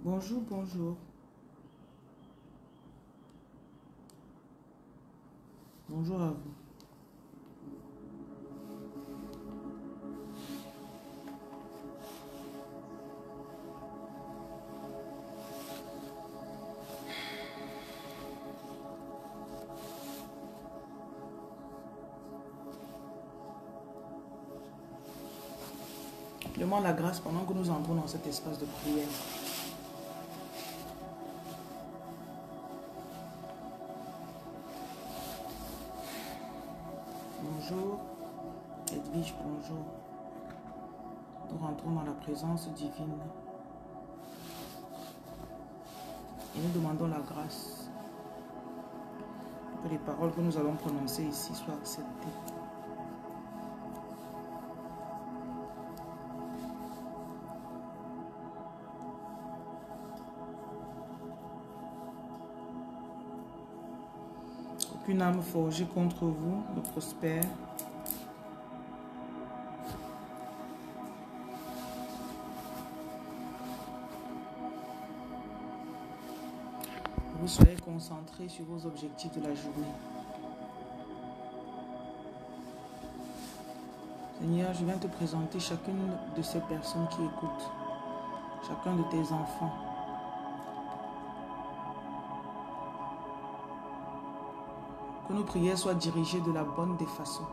Bonjour, bonjour. Bonjour à vous. Demande la grâce pendant que nous entrons dans cet espace de prière. Bonjour, Edwige, bonjour. Nous rentrons dans la présence divine. Et nous demandons la grâce pour que les paroles que nous allons prononcer ici soient acceptées. Aucune âme forgée contre vous ne prospère. Vous soyez concentrés sur vos objectifs de la journée. Seigneur, je viens te présenter chacune de ces personnes qui écoutent, chacun de tes enfants. Que nos prières soient dirigées de la bonne des façons.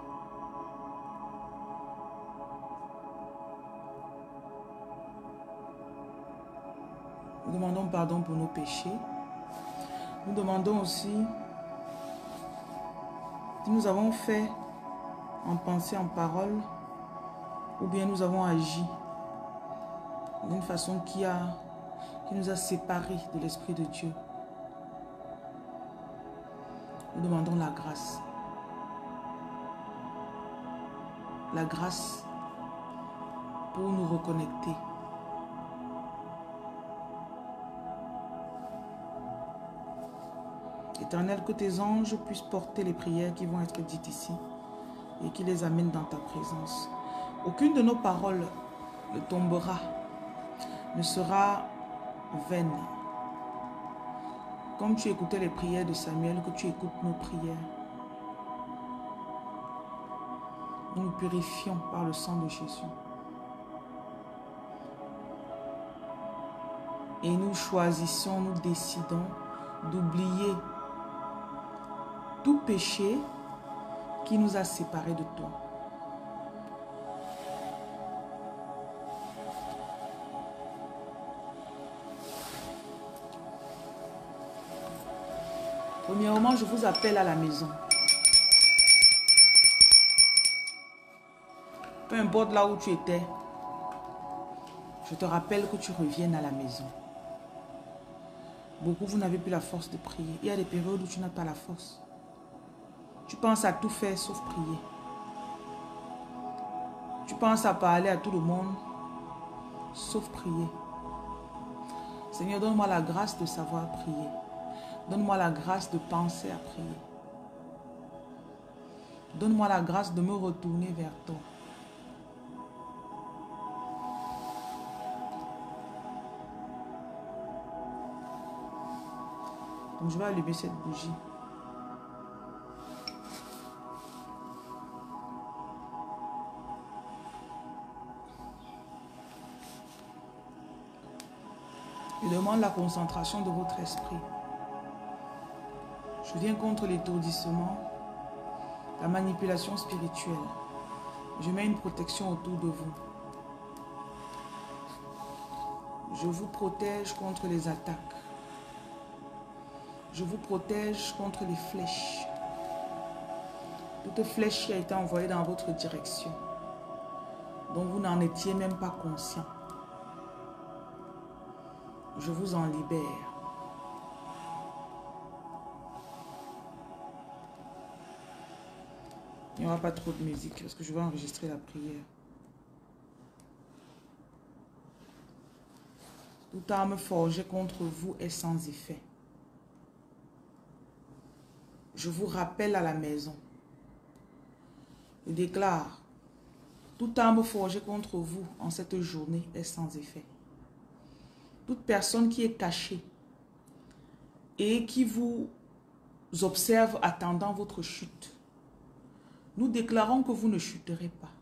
Nous demandons pardon pour nos péchés. Nous demandons aussi si nous avons fait en pensée, en parole, ou bien nous avons agi d'une façon qui nous a séparés de l'Esprit de Dieu. Nous demandons la grâce. La grâce pour nous reconnecter. Éternel, que tes anges puissent porter les prières qui vont être dites ici et qui les amènent dans ta présence. Aucune de nos paroles ne tombera, ne sera vaine. Comme tu écoutais les prières de Samuel, que tu écoutes nos prières. Nous nous purifions par le sang de Jésus. Et nous choisissons, nous décidons d'oublier tout péché qui nous a séparés de toi. Premièrement, je vous appelle à la maison. Peu importe là où tu étais, je te rappelle que tu reviennes à la maison. Beaucoup, vous n'avez plus la force de prier. Il y a des périodes où tu n'as pas la force. Tu penses à tout faire sauf prier. Tu penses à parler à tout le monde sauf prier. Seigneur, donne-moi la grâce de savoir prier. Donne-moi la grâce de penser à prier. Donne-moi la grâce de me retourner vers toi. Donc je vais allumer cette bougie. Je demande la concentration de votre esprit. Je viens contre l'étourdissement, la manipulation spirituelle. Je mets une protection autour de vous. Je vous protège contre les attaques. Je vous protège contre les flèches. Toute flèche qui a été envoyée dans votre direction, dont vous n'en étiez même pas conscient. Je vous en libère. Il n'y aura pas trop de musique parce que je vais enregistrer la prière. Toute arme forgée contre vous est sans effet. Je vous rappelle à la maison. Je déclare, toute arme forgée contre vous en cette journée est sans effet. toute personne qui est cachée et qui vous observe attendant votre chute, nous déclarons que vous ne chuterez pas.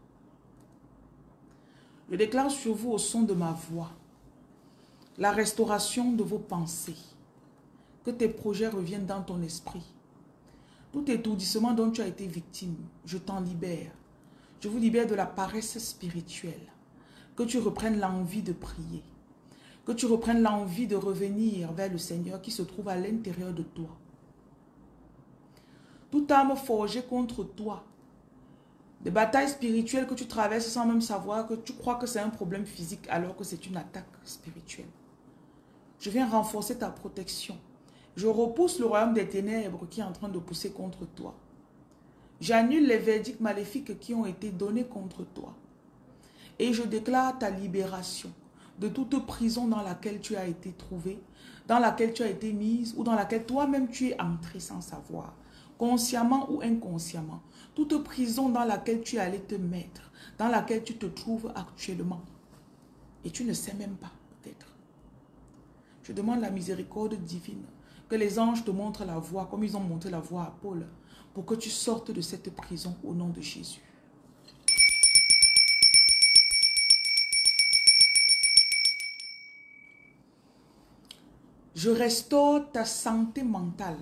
Je déclare sur vous au son de ma voix la restauration de vos pensées, que tes projets reviennent dans ton esprit. Tout étourdissement dont tu as été victime, je t'en libère. Je vous libère de la paresse spirituelle. Que tu reprennes l'envie de prier. Que tu reprennes l'envie de revenir vers le Seigneur qui se trouve à l'intérieur de toi. Toute arme forgée contre toi, des batailles spirituelles que tu traverses sans même savoir, que tu crois que c'est un problème physique alors que c'est une attaque spirituelle. Je viens renforcer ta protection. Je repousse le royaume des ténèbres qui est en train de pousser contre toi. J'annule les verdicts maléfiques qui ont été donnés contre toi. Et je déclare ta libération de toute prison dans laquelle tu as été trouvé, dans laquelle tu as été mise ou dans laquelle toi-même tu es entré sans savoir, consciemment ou inconsciemment. Toute prison dans laquelle tu es allé te mettre, dans laquelle tu te trouves actuellement. Et tu ne sais même pas, peut-être. Je demande la miséricorde divine, que les anges te montrent la voie, comme ils ont montré la voie à Paul, pour que tu sortes de cette prison au nom de Jésus. Je restaure ta santé mentale.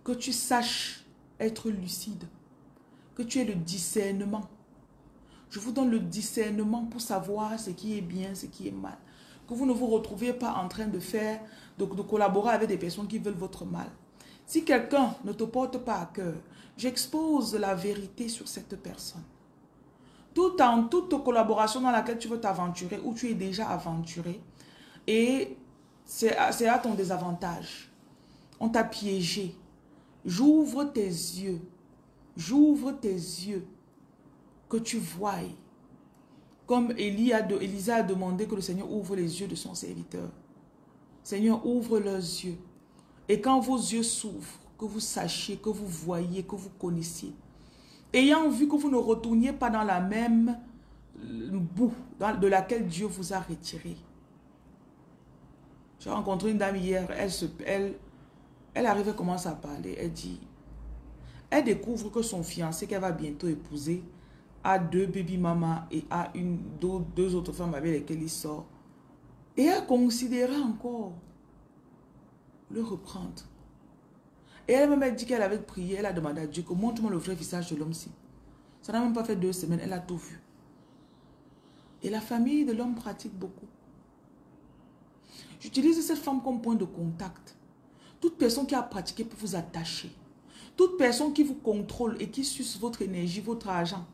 Que tu saches être lucide. Que tu aies le discernement. Je vous donne le discernement pour savoir ce qui est bien, ce qui est mal. Que vous ne vous retrouviez pas en train de collaborer avec des personnes qui veulent votre mal. Si quelqu'un ne te porte pas à cœur, j'expose la vérité sur cette personne. Toute collaboration dans laquelle tu veux t'aventurer ou tu es déjà aventuré, et c'est à ton désavantage. On t'a piégé. J'ouvre tes yeux. J'ouvre tes yeux. Que tu voies. Comme Élisa a demandé que le Seigneur ouvre les yeux de son serviteur. Seigneur, ouvre leurs yeux. Et quand vos yeux s'ouvrent, que vous sachiez, que vous voyez, que vous connaissiez. Ayant vu que vous ne retourniez pas dans la même boue de laquelle Dieu vous a retiré. J'ai rencontré une dame hier, elle arrive et commence à parler. Elle dit, elle découvre que son fiancé qu'elle va bientôt épouser a 2 baby mamas et a deux autres femmes avec lesquelles il sort. Et elle considérait encore le reprendre. Et elle-même dit qu'elle avait prié, elle a demandé à Dieu que montre-moi le vrai visage de l'homme-ci. Ça n'a même pas fait 2 semaines, elle a tout vu. Et la famille de l'homme pratique beaucoup. J'utilise cette femme comme point de contact. Toute personne qui a pratiqué pour vous attacher. Toute personne qui vous contrôle et qui suce votre énergie, votre argent.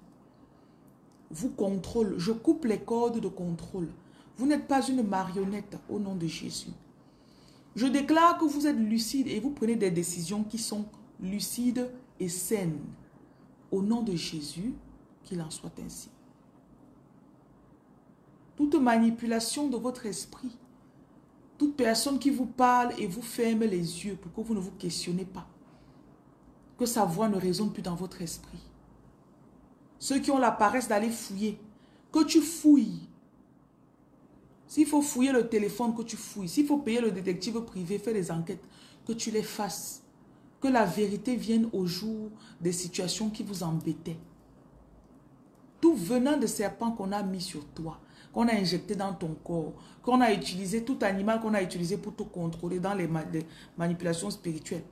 Vous contrôle. Je coupe les cordes de contrôle. Vous n'êtes pas une marionnette au nom de Jésus. Je déclare que vous êtes lucide et vous prenez des décisions qui sont lucides et saines. Au nom de Jésus, qu'il en soit ainsi. Toute manipulation de votre esprit, toute personne qui vous parle et vous ferme les yeux pour que vous ne vous questionnez pas, que sa voix ne résonne plus dans votre esprit. Ceux qui ont la paresse d'aller fouiller, que tu fouilles. S'il faut fouiller le téléphone, que tu fouilles. S'il faut payer le détective privé, faire des enquêtes, que tu les fasses. Que la vérité vienne au jour des situations qui vous embêtaient. Tout venant de serpent qu'on a mis sur toi, qu'on a injecté dans ton corps, qu'on a utilisé, tout animal qu'on a utilisé pour te contrôler dans les manipulations spirituelles.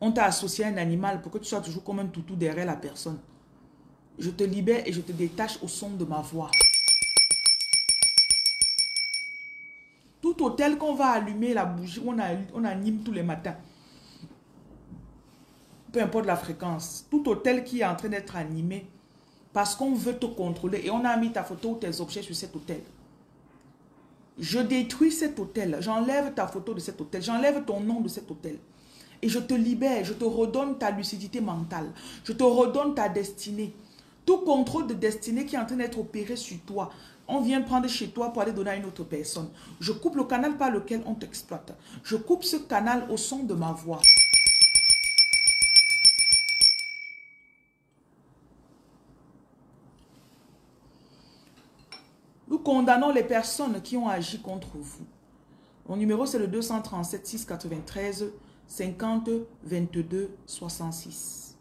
On t'a associé à un animal pour que tu sois toujours comme un toutou derrière la personne. Je te libère et je te détache au son de ma voix. Tout hôtel qu'on va allumer la bougie, on anime tous les matins. Peu importe la fréquence. Tout hôtel qui est en train d'être animé parce qu'on veut te contrôler et on a mis ta photo ou tes objets sur cet hôtel. Je détruis cet hôtel. J'enlève ta photo de cet hôtel. J'enlève ton nom de cet hôtel. Et je te libère. Je te redonne ta lucidité mentale. Je te redonne ta destinée. Tout contrôle de destinée qui est en train d'être opéré sur toi, on vient prendre chez toi pour aller donner à une autre personne. Je coupe le canal par lequel on t'exploite. Je coupe ce canal au son de ma voix. Nous condamnons les personnes qui ont agi contre vous. Mon numéro, c'est le 237 693 50 22 66.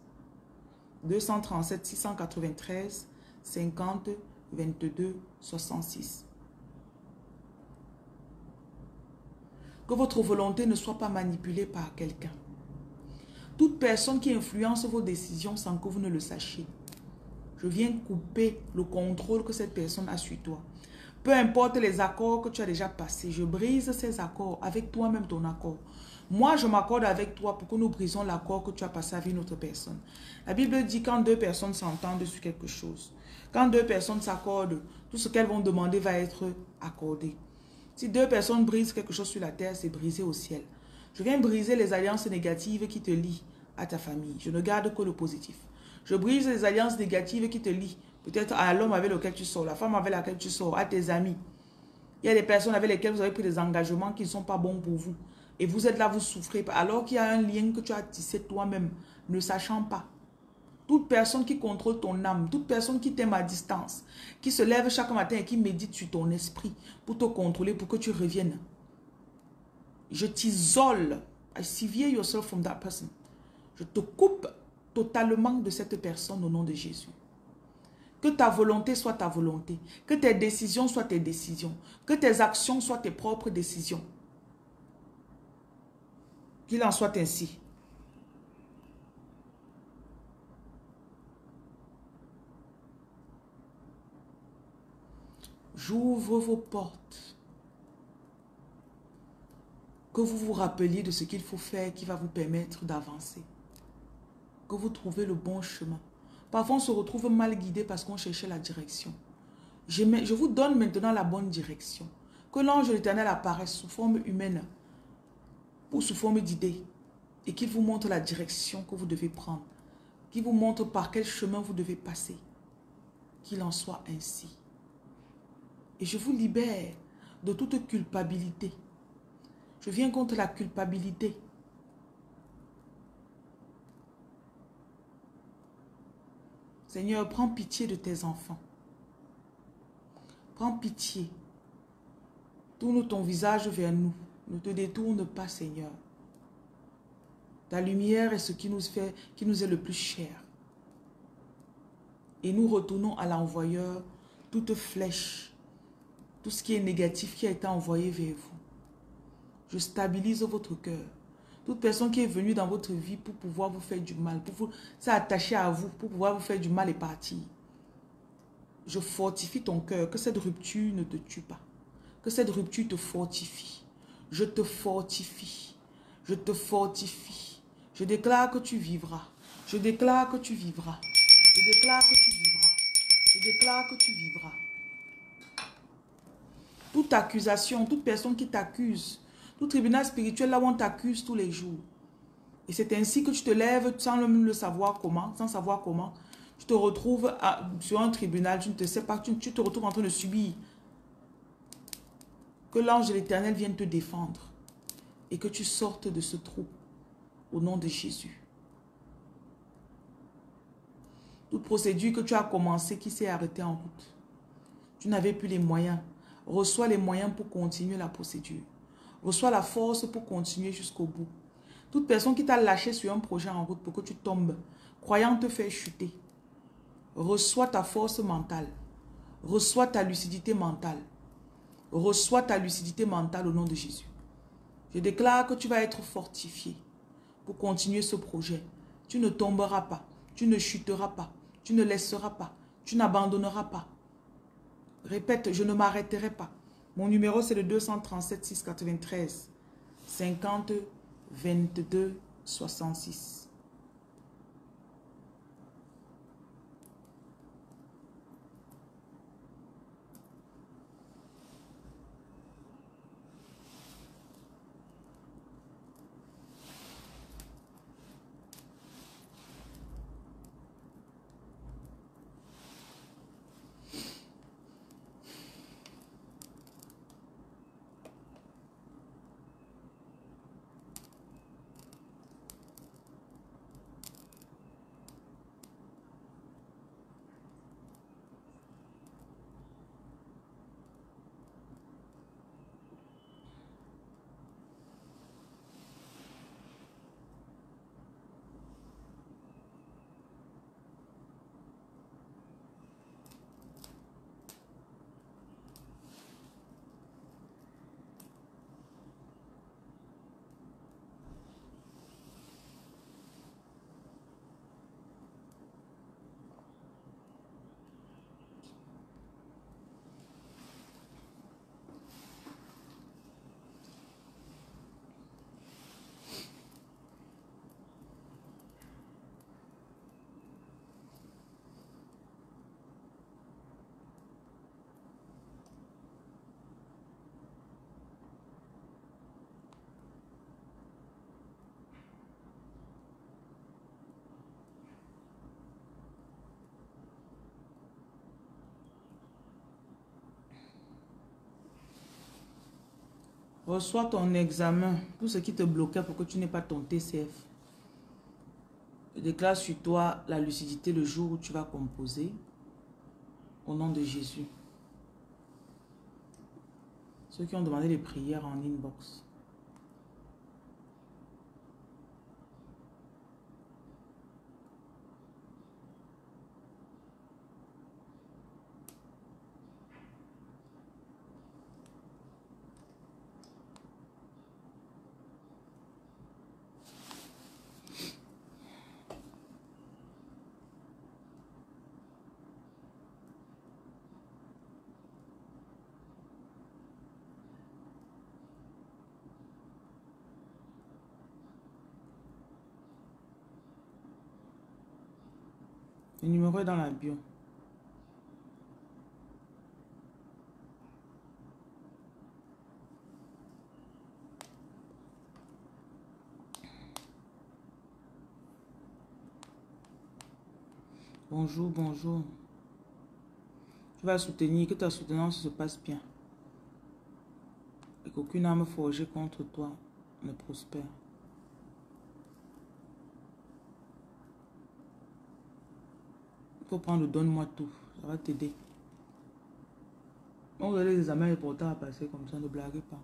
237 693 50 22 66. Que votre volonté ne soit pas manipulée par quelqu'un. Toute personne qui influence vos décisions sans que vous ne le sachiez. Je viens couper le contrôle que cette personne a sur toi. Peu importe les accords que tu as déjà passés, je brise ces accords avec toi-même ton accord. Moi, je m'accorde avec toi pour que nous brisons l'accord que tu as passé avec une autre personne. La Bible dit quand deux personnes s'entendent sur quelque chose, quand deux personnes s'accordent, tout ce qu'elles vont demander va être accordé. Si deux personnes brisent quelque chose sur la terre, c'est brisé au ciel. Je viens briser les alliances négatives qui te lient à ta famille. Je ne garde que le positif. Je brise les alliances négatives qui te lient. Peut-être à l'homme avec lequel tu sors, la femme avec laquelle tu sors, à tes amis. Il y a des personnes avec lesquelles vous avez pris des engagements qui ne sont pas bons pour vous. Et vous êtes là, vous souffrez. Alors qu'il y a un lien que tu as tissé toi-même, ne sachant pas. Toute personne qui contrôle ton âme, toute personne qui t'aime à distance, qui se lève chaque matin et qui médite sur ton esprit pour te contrôler, pour que tu reviennes. Je t'isole. I sever yourself from that person. Je te coupe totalement de cette personne au nom de Jésus. Que ta volonté soit ta volonté. Que tes décisions soient tes décisions. Que tes actions soient tes propres décisions. Qu'il en soit ainsi. J'ouvre vos portes. Que vous vous rappeliez de ce qu'il faut faire qui va vous permettre d'avancer. Que vous trouvez le bon chemin. Parfois, on se retrouve mal guidé parce qu'on cherchait la direction. Je vous donne maintenant la bonne direction. Que l'ange de l'Éternel apparaisse sous forme humaine ou sous forme d'idée et qu'il vous montre la direction que vous devez prendre. Qu'il vous montre par quel chemin vous devez passer. Qu'il en soit ainsi. Et je vous libère de toute culpabilité. Je viens contre la culpabilité. Seigneur, prends pitié de tes enfants. Prends pitié. Tourne ton visage vers nous. Ne te détourne pas, Seigneur. Ta lumière est ce qui nous est le plus cher. Et nous retournons à l'envoyeur toute flèche, tout ce qui est négatif qui a été envoyé vers vous. Je stabilise votre cœur. Toute personne qui est venue dans votre vie pour pouvoir vous faire du mal, pour s'attacher à vous, pour pouvoir vous faire du mal et partir. Je fortifie ton cœur, que cette rupture ne te tue pas. Que cette rupture te fortifie. Je te fortifie. Je te fortifie. Je déclare que tu vivras. Je déclare que tu vivras. Je déclare que tu vivras. Je déclare que tu vivras. Toute accusation, toute personne qui t'accuse, tout tribunal spirituel là où on t'accuse tous les jours. Et c'est ainsi que tu te lèves sans même le savoir comment, sans savoir comment. Tu te retrouves sur un tribunal, tu ne te sais pas, tu te retrouves en train de subir. Que l'ange de l'Éternel vienne te défendre et que tu sortes de ce trou au nom de Jésus. Toute procédure que tu as commencée qui s'est arrêtée en route. Tu n'avais plus les moyens. Reçois les moyens pour continuer la procédure. Reçois la force pour continuer jusqu'au bout. Toute personne qui t'a lâché sur un projet en route pour que tu tombes, croyant te faire chuter, reçois ta force mentale. Reçois ta lucidité mentale. Reçois ta lucidité mentale au nom de Jésus. Je déclare que tu vas être fortifié pour continuer ce projet. Tu ne tomberas pas. Tu ne chuteras pas. Tu ne laisseras pas. Tu n'abandonneras pas. Répète, je ne m'arrêterai pas. Mon numéro, c'est le 237 693 50 22 66. Reçois ton examen. Tout ce qui te bloquait pour que tu n'aies pas ton TCF. Je déclare sur toi la lucidité le jour où tu vas composer. Au nom de Jésus. Ceux qui ont demandé les prières en inbox. Le numéro est dans la bio. Bonjour, bonjour. Tu vas soutenir, que ta soutenance se passe bien. Et qu'aucune arme forgée contre toi ne prospère. Il faut prendre le donne-moi tout. Ça va t'aider. On a les examens importants à passer comme ça, ne blaguez pas.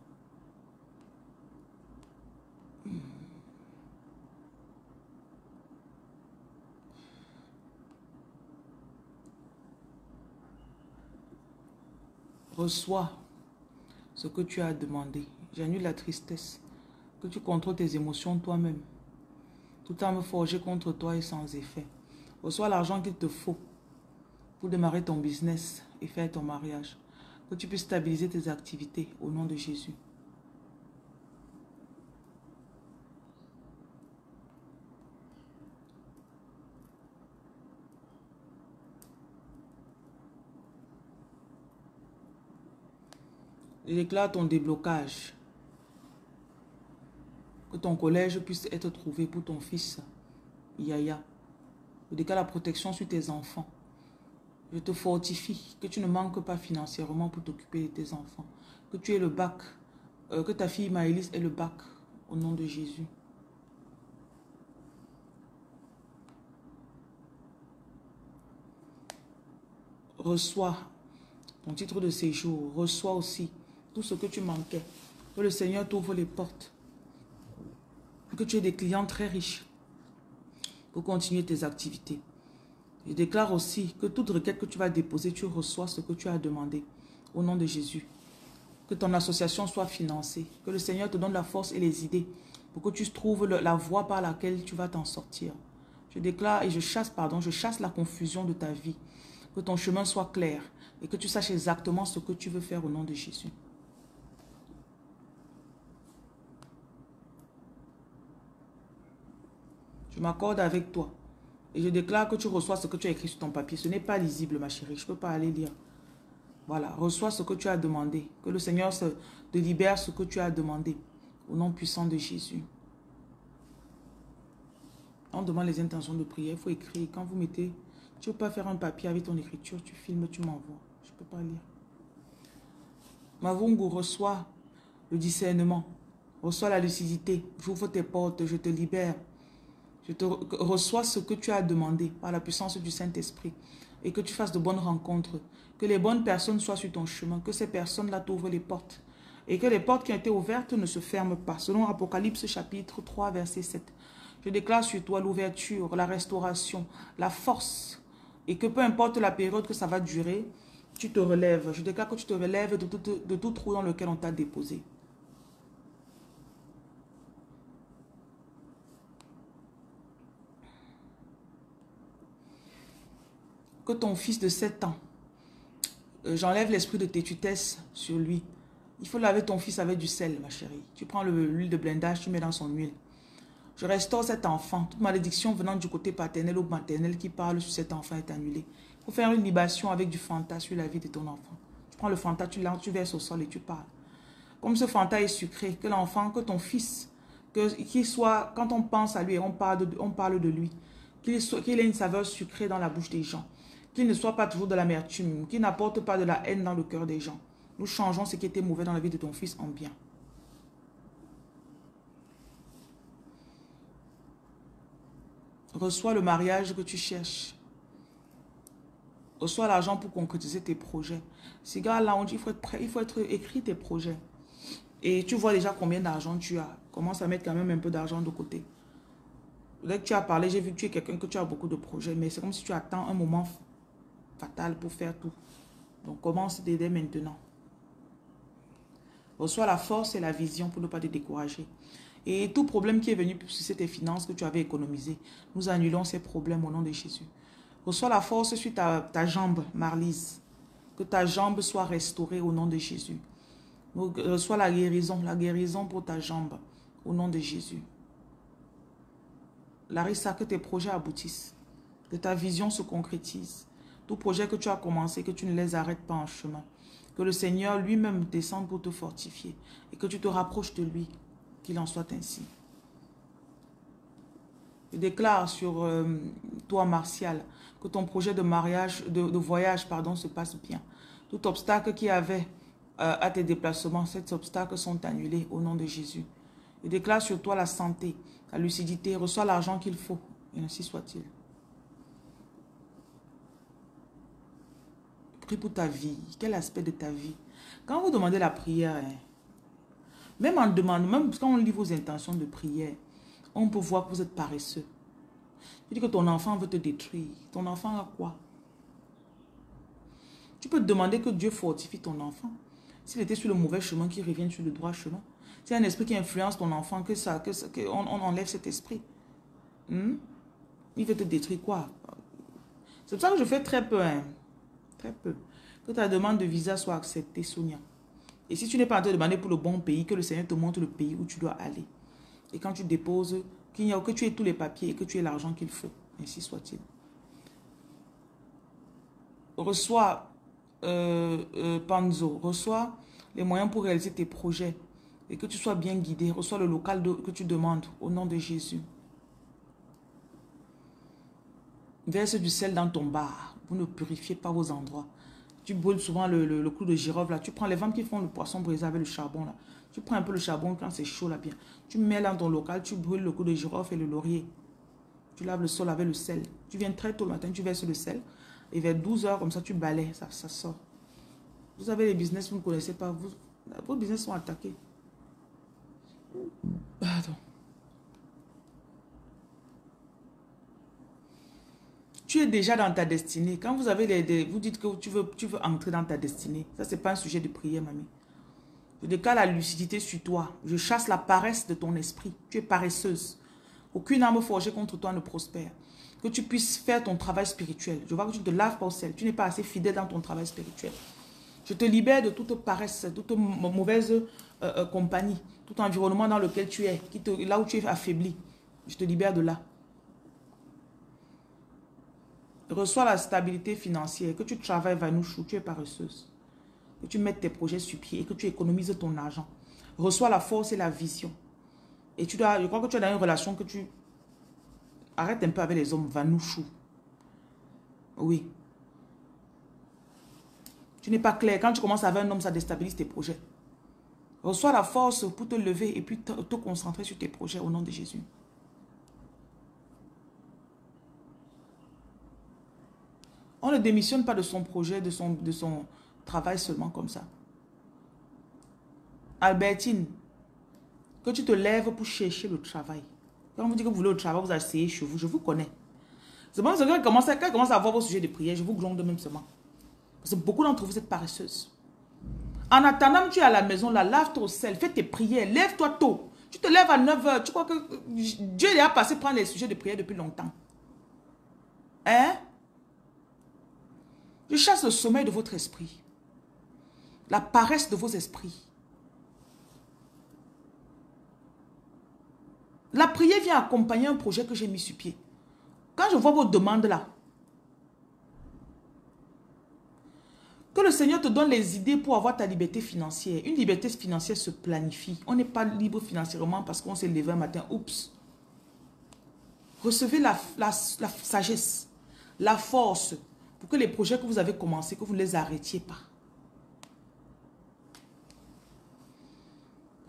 Reçois ce que tu as demandé. J'annule la tristesse. Que tu contrôles tes émotions toi-même. Toute arme forgée contre toi est sans effet. Reçois l'argent qu'il te faut pour démarrer ton business et faire ton mariage. Que tu puisses stabiliser tes activités au nom de Jésus. Je déclare ton déblocage. Que ton collège puisse être trouvé pour ton fils, Yaya. Je déclare la protection sur tes enfants. Je te fortifie, que tu ne manques pas financièrement pour t'occuper de tes enfants. Que tu aies le bac, que ta fille Maëlys ait le bac, au nom de Jésus. Reçois ton titre de séjour. Reçois aussi tout ce que tu manquais. Que le Seigneur t'ouvre les portes. Que tu aies des clients très riches pour continuer tes activités. Je déclare aussi que toute requête que tu vas déposer, tu reçois ce que tu as demandé. Au nom de Jésus. Que ton association soit financée. Que le Seigneur te donne la force et les idées pour que tu trouves la voie par laquelle tu vas t'en sortir. Je déclare et je chasse la confusion de ta vie. Que ton chemin soit clair et que tu saches exactement ce que tu veux faire au nom de Jésus. Je m'accorde avec toi. Et je déclare que tu reçois ce que tu as écrit sur ton papier. Ce n'est pas lisible, ma chérie. Je ne peux pas aller lire. Voilà, reçois ce que tu as demandé. Que le Seigneur te libère ce que tu as demandé. Au nom puissant de Jésus. On demande les intentions de prière. Il faut écrire. Quand vous mettez... Tu ne peux pas faire un papier avec ton écriture. Tu filmes, tu m'envoies. Je ne peux pas lire. Mavungu, reçois le discernement. Reçois la lucidité. J'ouvre tes portes. Je te libère. Je te reçois ce que tu as demandé par la puissance du Saint-Esprit et que tu fasses de bonnes rencontres, que les bonnes personnes soient sur ton chemin, que ces personnes-là t'ouvrent les portes et que les portes qui ont été ouvertes ne se ferment pas. Selon Apocalypse chapitre 3 verset 7, je déclare sur toi l'ouverture, la restauration, la force et que peu importe la période que ça va durer, tu te relèves. Je déclare que tu te relèves de tout trou dans lequel on t'a déposé. Que ton fils de 7 ans, j'enlève l'esprit de tétutesse sur lui. Il faut laver ton fils avec du sel, ma chérie. Tu prends l'huile de blindage, tu mets dans son huile. Je restaure cet enfant. Toute malédiction venant du côté paternel ou maternel qui parle sur cet enfant est annulée. Il faut faire une libation avec du Fanta sur la vie de ton enfant. Tu prends le Fanta, tu verses au sol et tu parles. Comme ce Fanta est sucré, que l'enfant, que ton fils, qu'il soit, quand on pense à lui et on parle de lui, qu'il ait une saveur sucrée dans la bouche des gens. Qu'il ne soit pas toujours de l'amertume, qu'il n'apporte pas de la haine dans le cœur des gens. Nous changeons ce qui était mauvais dans la vie de ton fils en bien. Reçois le mariage que tu cherches. Reçois l'argent pour concrétiser tes projets. Ces gars-là, on dit il faut être prêt, il faut être écrit tes projets. Et tu vois déjà combien d'argent tu as. Commence à mettre quand même un peu d'argent de côté. Dès que tu as parlé, j'ai vu que tu es quelqu'un que tu as beaucoup de projets, mais c'est comme si tu attends un moment fatal pour faire tout. Donc commence dès maintenant. Reçois la force et la vision pour ne pas te décourager. Et tout problème qui est venu sur tes finances que tu avais économisées, nous annulons ces problèmes au nom de Jésus. Reçois la force sur ta jambe, Marlise. Que ta jambe soit restaurée au nom de Jésus. Reçois la guérison pour ta jambe au nom de Jésus. Larissa, que tes projets aboutissent, que ta vision se concrétise. Tout projet que tu as commencé, que tu ne les arrêtes pas en chemin. Que le Seigneur lui-même descende pour te fortifier et que tu te rapproches de lui, qu'il en soit ainsi. Je déclare sur toi, Martial, que ton projet de mariage, de voyage, pardon, se passe bien. Tout obstacle qu'il y avait à tes déplacements, ces obstacles sont annulés au nom de Jésus. Je déclare sur toi la santé, la lucidité, reçois l'argent qu'il faut, et ainsi soit-il. Prie pour ta vie. Quel aspect de ta vie? Quand vous demandez la prière, hein, même quand on lit vos intentions de prière, on peut voir que vous êtes paresseux. Tu dis que ton enfant veut te détruire. Ton enfant a quoi? Tu peux te demander que Dieu fortifie ton enfant. S'il était sur le mauvais chemin, qu'il revienne sur le droit chemin. C'est un esprit qui influence ton enfant, qu'on enlève cet esprit. Il veut te détruire quoi? C'est pour ça que je fais très peu. Hein. Très peu. Que ta demande de visa soit acceptée, Sonia. Et si tu n'es pas en train de demander pour le bon pays, que le Seigneur te montre le pays où tu dois aller. Et quand tu déposes, que tu aies tous les papiers et que tu aies l'argent qu'il faut. Ainsi soit-il. Reçois, Panzo, reçois les moyens pour réaliser tes projets et que tu sois bien guidé. Reçois le local que tu demandes au nom de Jésus. Verse du sel dans ton bar. Vous ne purifiez pas vos endroits. Tu brûles souvent le clou de girofle là. Tu prends les femmes qui font le poisson brisé avec le charbon là. Tu prends un peu le charbon quand c'est chaud là bien. Tu mets dans ton local, tu brûles le clou de girofle et le laurier. Tu laves le sol avec le sel. Tu viens très tôt le matin, tu verses le sel. Et vers 12 heures, comme ça, tu balayes, ça sort. Vous avez les business, vous ne connaissez pas. Vos business sont attaqués. Pardon. Tu es déjà dans ta destinée. Quand vous avez vous dites que tu veux entrer dans ta destinée. Ça, ce n'est pas un sujet de prière, mamie. Je décale la lucidité sur toi. Je chasse la paresse de ton esprit. Tu es paresseuse. Aucune arme forgée contre toi ne prospère. Que tu puisses faire ton travail spirituel. Je vois que tu ne te laves pas au sel. Tu n'es pas assez fidèle dans ton travail spirituel. Je te libère de toute paresse, toute mauvaise compagnie, tout environnement dans lequel tu es, là où tu es affaibli. Je te libère de là. Reçois la stabilité financière. Que tu travailles, Vanouchou, tu es paresseuse. Que tu mettes tes projets sur pied et que tu économises ton argent. Reçois la force et la vision. Et je crois que tu es dans une relation que tu... Arrête un peu avec les hommes, Vanouchou. Oui. Tu n'es pas clair. Quand tu commences avec un homme, ça déstabilise tes projets. Reçois la force pour te lever et puis te concentrer sur tes projets au nom de Jésus. On ne démissionne pas de son projet, de son travail seulement comme ça. Albertine, que tu te lèves pour chercher le travail. Quand vous dites que vous voulez le travail, vous asseyez chez vous, je vous connais. C'est bon, quand elle commence à avoir vos sujets de prière, je vous gronde même seulement. Parce que beaucoup d'entre vous êtes paresseuses. En attendant, tu es à la maison, là, lave-toi au sel, fais tes prières, lève-toi tôt. Tu te lèves à 9 h, tu crois que Dieu est passé prendre les sujets de prière depuis longtemps. Hein? Je chasse le sommeil de votre esprit. La paresse de vos esprits. La prière vient accompagner un projet que j'ai mis sur pied. Quand je vois vos demandes là, que le Seigneur te donne les idées pour avoir ta liberté financière. Une liberté financière se planifie. On n'est pas libre financièrement parce qu'on s'est levé un matin. Oups. Recevez la sagesse, la force pour que les projets que vous avez commencés, que vous ne les arrêtiez pas.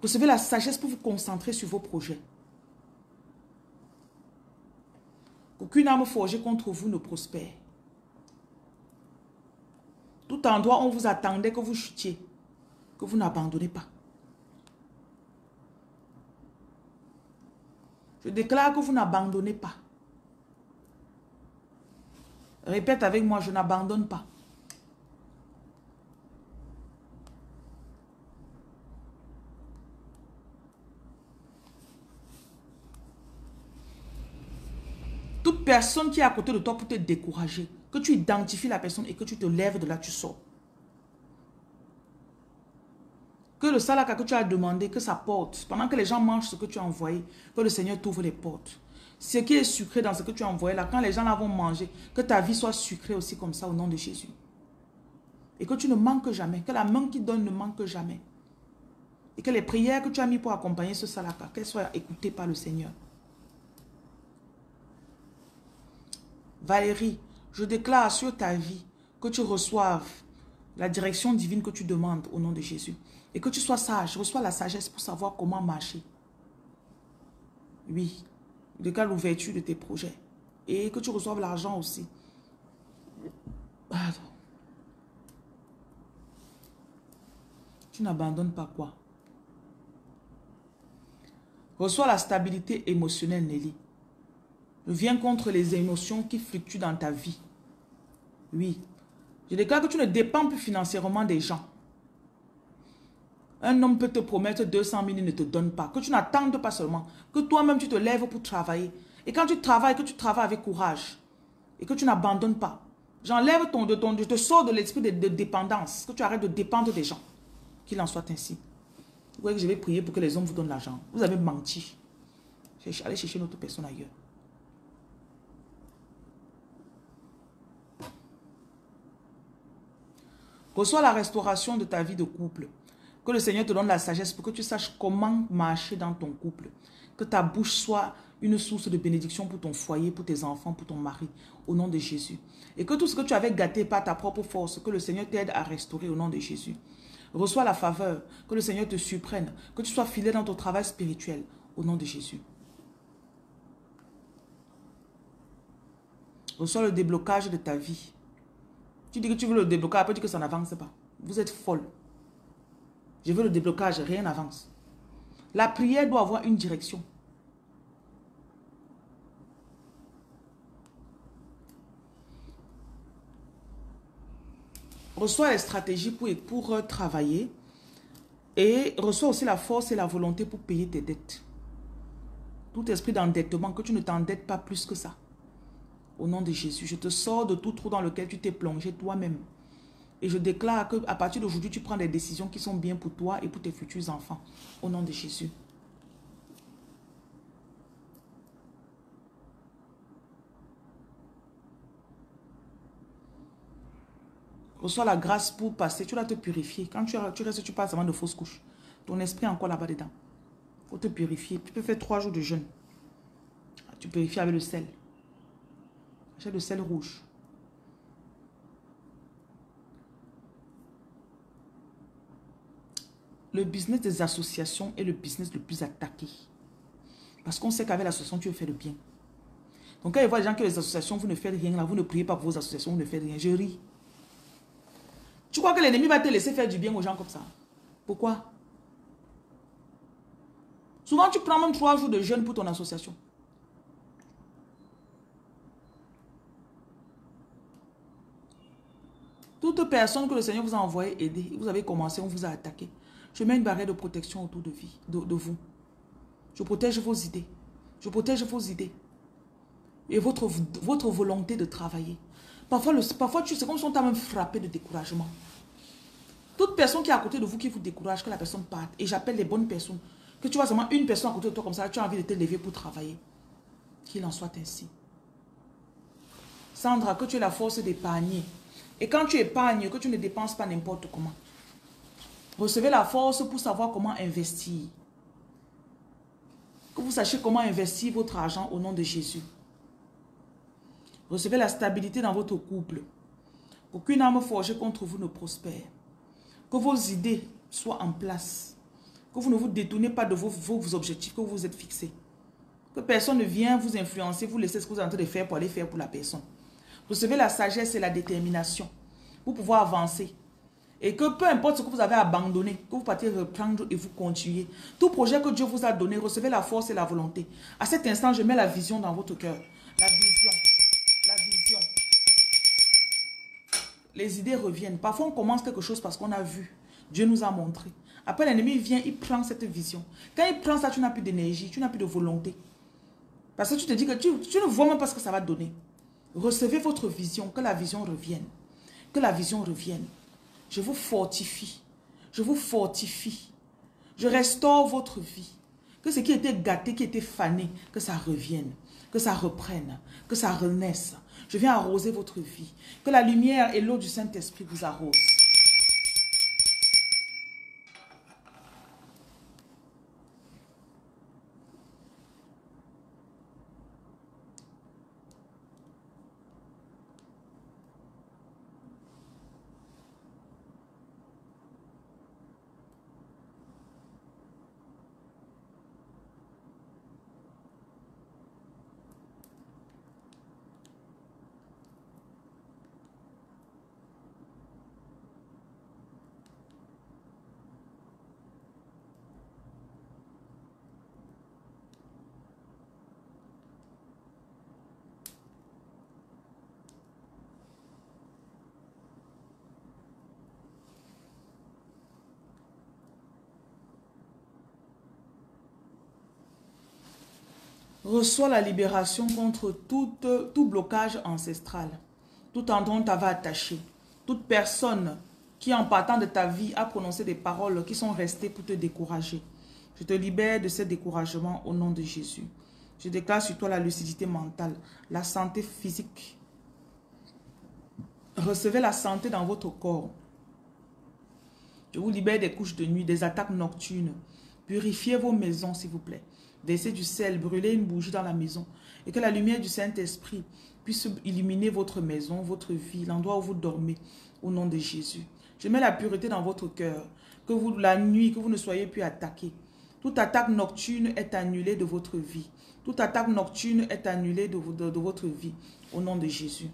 Recevez la sagesse pour vous concentrer sur vos projets. Qu'aucune arme forgée contre vous ne prospère. Tout endroit où on vous attendait que vous chutiez, que vous n'abandonnez pas. Je déclare que vous n'abandonnez pas. Répète avec moi, je n'abandonne pas. Toute personne qui est à côté de toi pour te décourager, que tu identifies la personne et que tu te lèves de là, tu sors. Que le salaka que tu as demandé, que ça porte, pendant que les gens mangent ce que tu as envoyé, que le Seigneur t'ouvre les portes. Ce qui est sucré dans ce que tu as envoyé là, quand les gens là vont manger, que ta vie soit sucrée aussi comme ça au nom de Jésus. Et que tu ne manques jamais, que la main qui donne ne manque jamais. Et que les prières que tu as mis pour accompagner ce salaka, qu'elles soient écoutées par le Seigneur. Valérie, je déclare sur ta vie que tu reçoives la direction divine que tu demandes au nom de Jésus. Et que tu sois sage, reçois la sagesse pour savoir comment marcher. Oui, je déclare l'ouverture de tes projets. Et que tu reçoives l'argent aussi. Pardon. Tu n'abandonnes pas quoi? Reçois la stabilité émotionnelle, Nelly. Je viens contre les émotions qui fluctuent dans ta vie. Oui. Je déclare que tu ne dépends plus financièrement des gens. Un homme peut te promettre 200 000, il ne te donne pas. Que tu n'attendes pas seulement. Que toi-même, tu te lèves pour travailler. Et quand tu travailles, que tu travailles avec courage. Et que tu n'abandonnes pas. J'enlève je te sors de l'esprit de dépendance. Que tu arrêtes de dépendre des gens. Qu'il en soit ainsi. Vous voyez que je vais prier pour que les hommes vous donnent l'argent. Vous avez menti. Allez chercher une autre personne ailleurs. Reçois la restauration de ta vie de couple. Que le Seigneur te donne la sagesse pour que tu saches comment marcher dans ton couple. Que ta bouche soit une source de bénédiction pour ton foyer, pour tes enfants, pour ton mari, au nom de Jésus. Et que tout ce que tu avais gâté par ta propre force, que le Seigneur t'aide à restaurer au nom de Jésus. Reçois la faveur, que le Seigneur te surprenne, que tu sois fidèle dans ton travail spirituel, au nom de Jésus. Reçois le déblocage de ta vie. Tu dis que tu veux le déblocage, après tu dis que ça n'avance pas. Vous êtes folle. Je veux le déblocage, rien n'avance. La prière doit avoir une direction. Reçois les stratégies pour travailler. Et reçois aussi la force et la volonté pour payer tes dettes. Tout esprit d'endettement, que tu ne t'endettes pas plus que ça. Au nom de Jésus, je te sors de tout trou dans lequel tu t'es plongé toi-même. Et je déclare qu'à partir d'aujourd'hui, tu prends des décisions qui sont bien pour toi et pour tes futurs enfants. Au nom de Jésus. Reçois la grâce pour passer. Tu dois te purifier. Quand tu restes, tu passes avant de fausses couches. Ton esprit est encore là-bas dedans. Il faut te purifier. Tu peux faire 3 jours de jeûne. Tu purifies avec le sel. Achète le sel rouge. Le business des associations est le business le plus attaqué. Parce qu'on sait qu'avec l'association, tu veux faire le bien. Donc quand je vois les gens que les associations, vous ne faites rien, là, vous ne priez pas pour vos associations, vous ne faites rien, je ris. Tu crois que l'ennemi va te laisser faire du bien aux gens comme ça? Pourquoi? Souvent, tu prends même 3 jours de jeûne pour ton association. Toute personne que le Seigneur vous a envoyé aider, vous avez commencé, on vous a attaqué. Je mets une barrière de protection autour de vous. Je protège vos idées. Je protège vos idées. Et votre volonté de travailler. Parfois c'est comme si on t'a même frappé de découragement. Toute personne qui est à côté de vous qui vous décourage, que la personne parte. Et j'appelle les bonnes personnes. Que tu vois seulement une personne à côté de toi comme ça, tu as envie de te lever pour travailler. Qu'il en soit ainsi. Sandra, que tu aies la force d'épargner. Et quand tu épargnes, que tu ne dépenses pas n'importe comment. Recevez la force pour savoir comment investir. Que vous sachiez comment investir votre argent au nom de Jésus. Recevez la stabilité dans votre couple. Qu'aucune arme forgée contre vous ne prospère. Que vos idées soient en place. Que vous ne vous détournez pas de vos objectifs que vous vous êtes fixés. Que personne ne vient vous influencer, vous laisser ce que vous êtes en train de faire pour aller faire pour la personne. Recevez la sagesse et la détermination pour pouvoir avancer. Et que peu importe ce que vous avez abandonné, que vous partiez reprendre et vous continuez. Tout projet que Dieu vous a donné, recevez la force et la volonté. À cet instant, je mets la vision dans votre cœur. La vision. La vision. Les idées reviennent. Parfois, on commence quelque chose parce qu'on a vu. Dieu nous a montré. Après, l'ennemi vient, il prend cette vision. Quand il prend ça, tu n'as plus d'énergie, tu n'as plus de volonté. Parce que tu te dis que tu ne vois même pas ce que ça va donner. Recevez votre vision, que la vision revienne. Que la vision revienne. Je vous fortifie. Je vous fortifie. Je restaure votre vie. Que ce qui était gâté, qui était fané, que ça revienne. Que ça reprenne. Que ça renaisse. Je viens arroser votre vie. Que la lumière et l'eau du Saint-Esprit vous arrosent. Reçois la libération contre tout blocage ancestral. Tout endroit où on t'avait attaché. Toute personne qui, en partant de ta vie, a prononcé des paroles qui sont restées pour te décourager. Je te libère de ce découragement au nom de Jésus. Je déclare sur toi la lucidité mentale, la santé physique. Recevez la santé dans votre corps. Je vous libère des couches de nuit, des attaques nocturnes. Purifiez vos maisons, s'il vous plaît. Laissez du sel, brûlez une bougie dans la maison. Et que la lumière du Saint-Esprit puisse illuminer votre maison, votre vie, l'endroit où vous dormez, au nom de Jésus. Je mets la pureté dans votre cœur. Que vous, la nuit, que vous ne soyez plus attaqués. Toute attaque nocturne est annulée de votre vie. Toute attaque nocturne est annulée de votre vie, au nom de Jésus.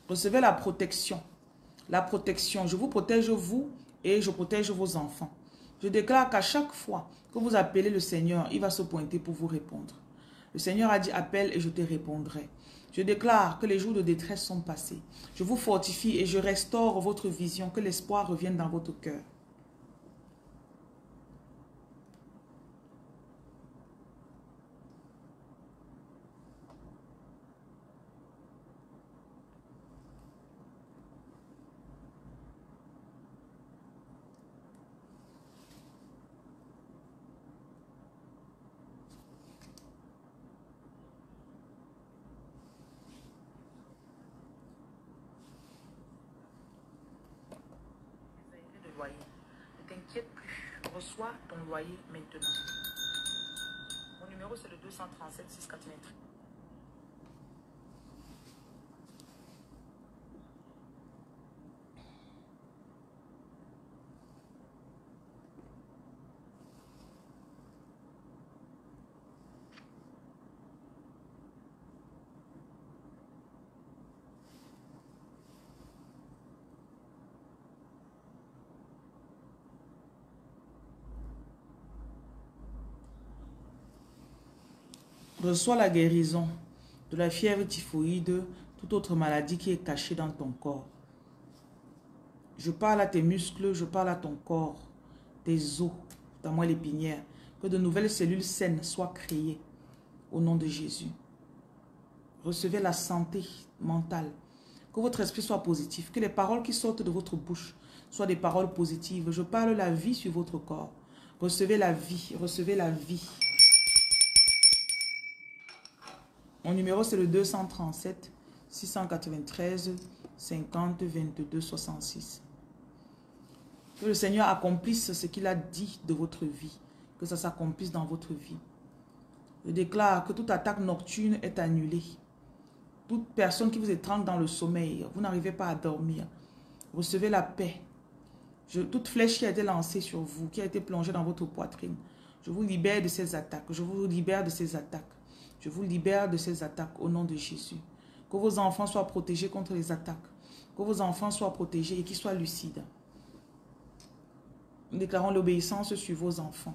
Recevez la protection. La protection. Je vous protège vous et je protège vos enfants. Je déclare qu'à chaque fois que vous appelez le Seigneur, il va se pointer pour vous répondre. Le Seigneur a dit appelle et je te répondrai. Je déclare que les jours de détresse sont passés. Je vous fortifie et je restaure votre vision, que l'espoir revienne dans votre cœur. Ne t'inquiète plus, reçois ton loyer maintenant. Mon numéro c'est le 237 683. Reçois la guérison de la fièvre typhoïde, toute autre maladie qui est cachée dans ton corps. Je parle à tes muscles, je parle à ton corps, tes os, ta moelle épinière, que de nouvelles cellules saines soient créées au nom de Jésus. Recevez la santé mentale, que votre esprit soit positif, que les paroles qui sortent de votre bouche soient des paroles positives. Je parle la vie sur votre corps. Recevez la vie, recevez la vie. Mon numéro, c'est le 237 693 50 22 66. Que le Seigneur accomplisse ce qu'il a dit de votre vie. Que ça s'accomplisse dans votre vie. Je déclare que toute attaque nocturne est annulée. Toute personne qui vous étrangle dans le sommeil, vous n'arrivez pas à dormir. Recevez la paix. Toute flèche qui a été lancée sur vous, qui a été plongée dans votre poitrine, je vous libère de ces attaques. Je vous libère de ces attaques. Je vous libère de ces attaques au nom de Jésus. Que vos enfants soient protégés contre les attaques. Que vos enfants soient protégés et qu'ils soient lucides. Nous déclarons l'obéissance sur vos enfants.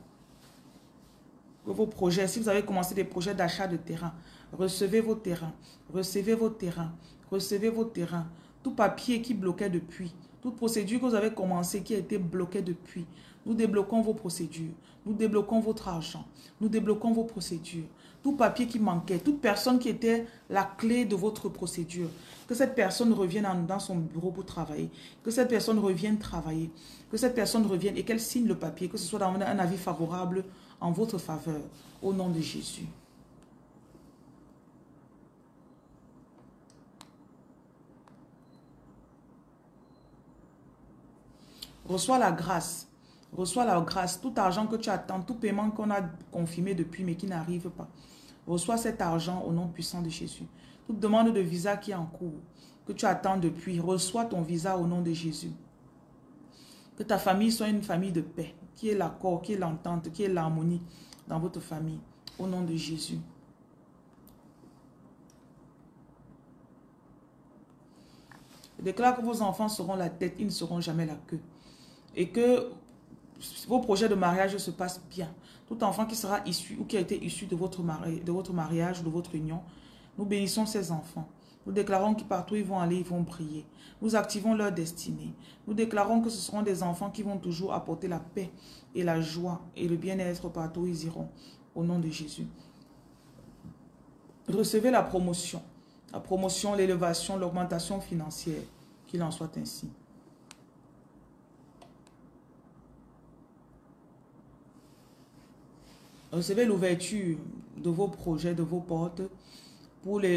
Que vos projets, si vous avez commencé des projets d'achat de terrain, recevez vos terrains. Recevez vos terrains. Recevez vos terrains. Tout papier qui bloquait depuis, toute procédure que vous avez commencée qui a été bloquée depuis, nous débloquons vos procédures. Nous débloquons votre argent. Nous débloquons vos procédures. Tout papier qui manquait, toute personne qui était la clé de votre procédure, que cette personne revienne dans son bureau pour travailler, que cette personne revienne travailler, que cette personne revienne et qu'elle signe le papier, que ce soit dans un avis favorable en votre faveur, au nom de Jésus. Reçois la grâce. Reçois la grâce. Tout argent que tu attends, tout paiement qu'on a confirmé depuis mais qui n'arrive pas. Reçois cet argent au nom puissant de Jésus. Toute demande de visa qui est en cours, que tu attends depuis, reçois ton visa au nom de Jésus. Que ta famille soit une famille de paix, qui est l'accord, qui est l'entente, qui est l'harmonie dans votre famille, au nom de Jésus. Je déclare que vos enfants seront la tête, ils ne seront jamais la queue. Et que vos projets de mariage se passent bien. Tout enfant qui sera issu ou qui a été issu de votre mariage, de votre union, nous bénissons ces enfants. Nous déclarons que partout ils vont aller, ils vont briller. Nous activons leur destinée. Nous déclarons que ce seront des enfants qui vont toujours apporter la paix et la joie et le bien-être partout où ils iront. Au nom de Jésus. Recevez la promotion, l'élévation, l'augmentation financière. Qu'il en soit ainsi. Recevez l'ouverture de vos projets, de vos portes.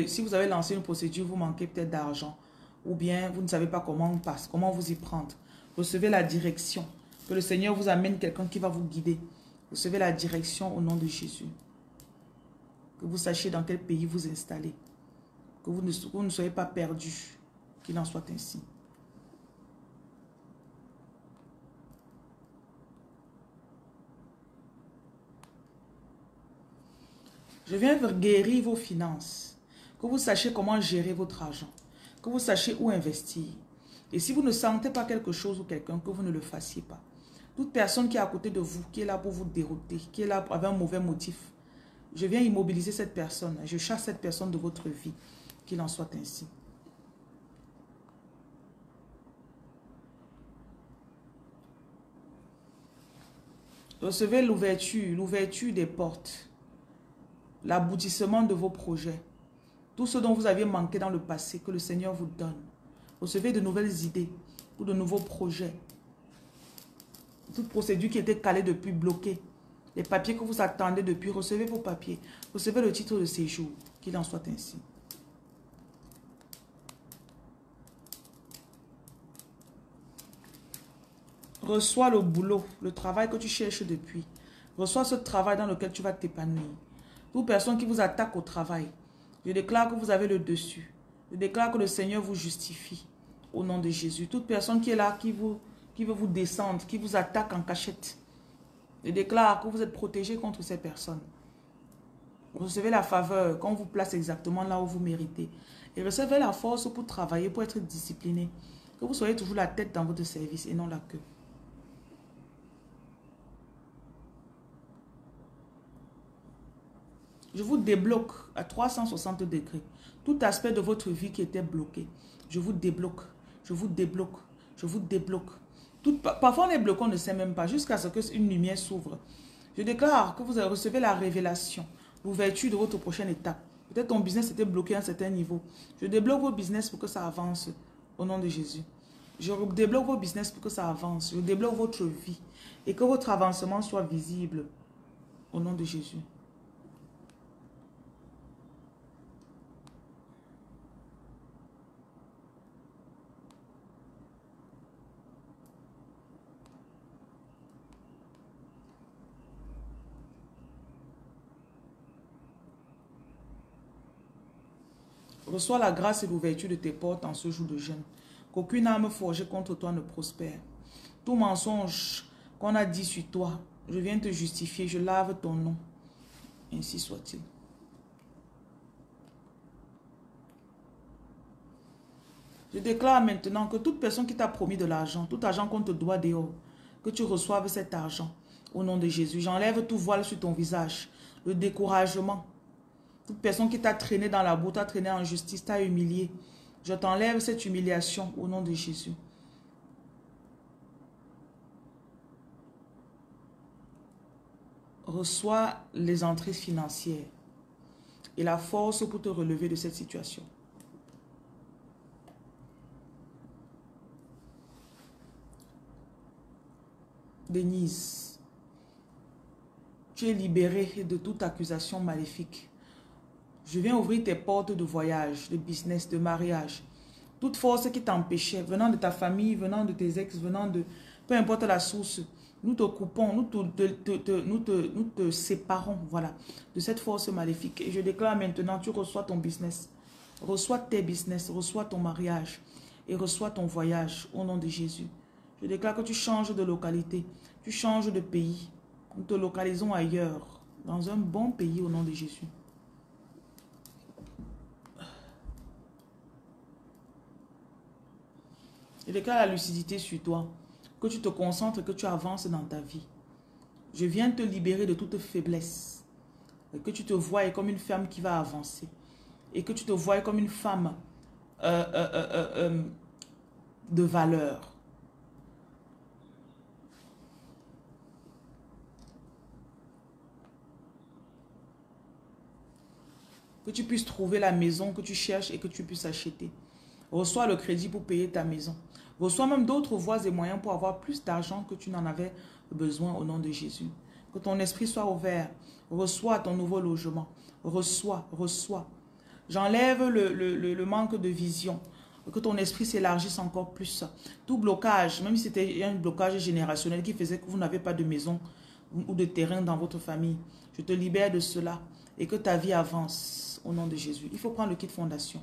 Si vous avez lancé une procédure, vous manquez peut-être d'argent. Ou bien vous ne savez pas comment vous y prendre. Recevez la direction. Que le Seigneur vous amène quelqu'un qui va vous guider. Recevez la direction au nom de Jésus. Que vous sachiez dans quel pays vous installez. Que vous ne soyez pas perdus. Qu'il en soit ainsi. Je viens guérir vos finances. Que vous sachiez comment gérer votre argent. Que vous sachiez où investir. Et si vous ne sentez pas quelque chose ou quelqu'un, que vous ne le fassiez pas. Toute personne qui est à côté de vous, qui est là pour vous dérouter, qui est là avec un mauvais motif, je viens immobiliser cette personne. Je chasse cette personne de votre vie. Qu'il en soit ainsi. Recevez l'ouverture des portes. L'aboutissement de vos projets. Tout ce dont vous aviez manqué dans le passé, que le Seigneur vous donne. Recevez de nouvelles idées ou de nouveaux projets. Toute procédure qui était calée depuis, bloquée. Les papiers que vous attendez depuis, recevez vos papiers. Recevez le titre de séjour. Qu'il en soit ainsi. Reçois le boulot, le travail que tu cherches depuis. Reçois ce travail dans lequel tu vas t'épanouir. Toute personne qui vous attaque au travail, je déclare que vous avez le dessus. Je déclare que le Seigneur vous justifie au nom de Jésus. Toute personne qui est là, qui veut vous descendre, qui vous attaque en cachette, je déclare que vous êtes protégé contre ces personnes. Recevez la faveur qu'on vous place exactement là où vous méritez. Et recevez la force pour travailler, pour être discipliné. Que vous soyez toujours la tête dans votre service et non la queue. Je vous débloque à 360 degrés. Tout aspect de votre vie qui était bloqué, je vous débloque. Je vous débloque. Je vous débloque. Parfois, on est bloqué, on ne sait même pas, jusqu'à ce qu'une lumière s'ouvre. Je déclare que vous recevez la révélation, l'ouverture de votre prochaine étape. Peut-être ton business était bloqué à un certain niveau. Je débloque vos business pour que ça avance au nom de Jésus. Je débloque vos business pour que ça avance. Je débloque votre vie et que votre avancement soit visible au nom de Jésus. Reçois la grâce et l'ouverture de tes portes en ce jour de jeûne. Qu'aucune arme forgée contre toi ne prospère. Tout mensonge qu'on a dit sur toi, je viens te justifier, je lave ton nom. Ainsi soit-il. Je déclare maintenant que toute personne qui t'a promis de l'argent, tout argent qu'on te doit dehors, que tu reçoives cet argent au nom de Jésus. J'enlève tout voile sur ton visage, le découragement. Toute personne qui t'a traîné dans la boue, t'a traîné en justice, t'a humilié. Je t'enlève cette humiliation au nom de Jésus. Reçois les entrées financières et la force pour te relever de cette situation. Denise, tu es libérée de toute accusation maléfique. Je viens ouvrir tes portes de voyage, de business, de mariage. Toute force qui t'empêchait, venant de ta famille, venant de tes ex, venant de... Peu importe la source, nous te coupons, nous te séparons, voilà, de cette force maléfique. Et je déclare maintenant, tu reçois ton business. Reçois tes business, reçois ton mariage et reçois ton voyage au nom de Jésus. Je déclare que tu changes de localité, tu changes de pays. Nous te localisons ailleurs, dans un bon pays au nom de Jésus. Je déclare la lucidité sur toi, que tu te concentres, que tu avances dans ta vie. Je viens te libérer de toute faiblesse, que tu te voies comme une femme qui va avancer et que tu te voies comme une femme de valeur. Que tu puisses trouver la maison que tu cherches et que tu puisses acheter. Reçois le crédit pour payer ta maison. Reçois même d'autres voies et moyens pour avoir plus d'argent que tu n'en avais besoin au nom de Jésus. Que ton esprit soit ouvert. Reçois ton nouveau logement. Reçois. J'enlève le manque de vision. Que ton esprit s'élargisse encore plus. Tout blocage, même si c'était un blocage générationnel qui faisait que vous n'avez pas de maison ou de terrain dans votre famille, je te libère de cela et que ta vie avance au nom de Jésus. Il faut prendre le kit fondation.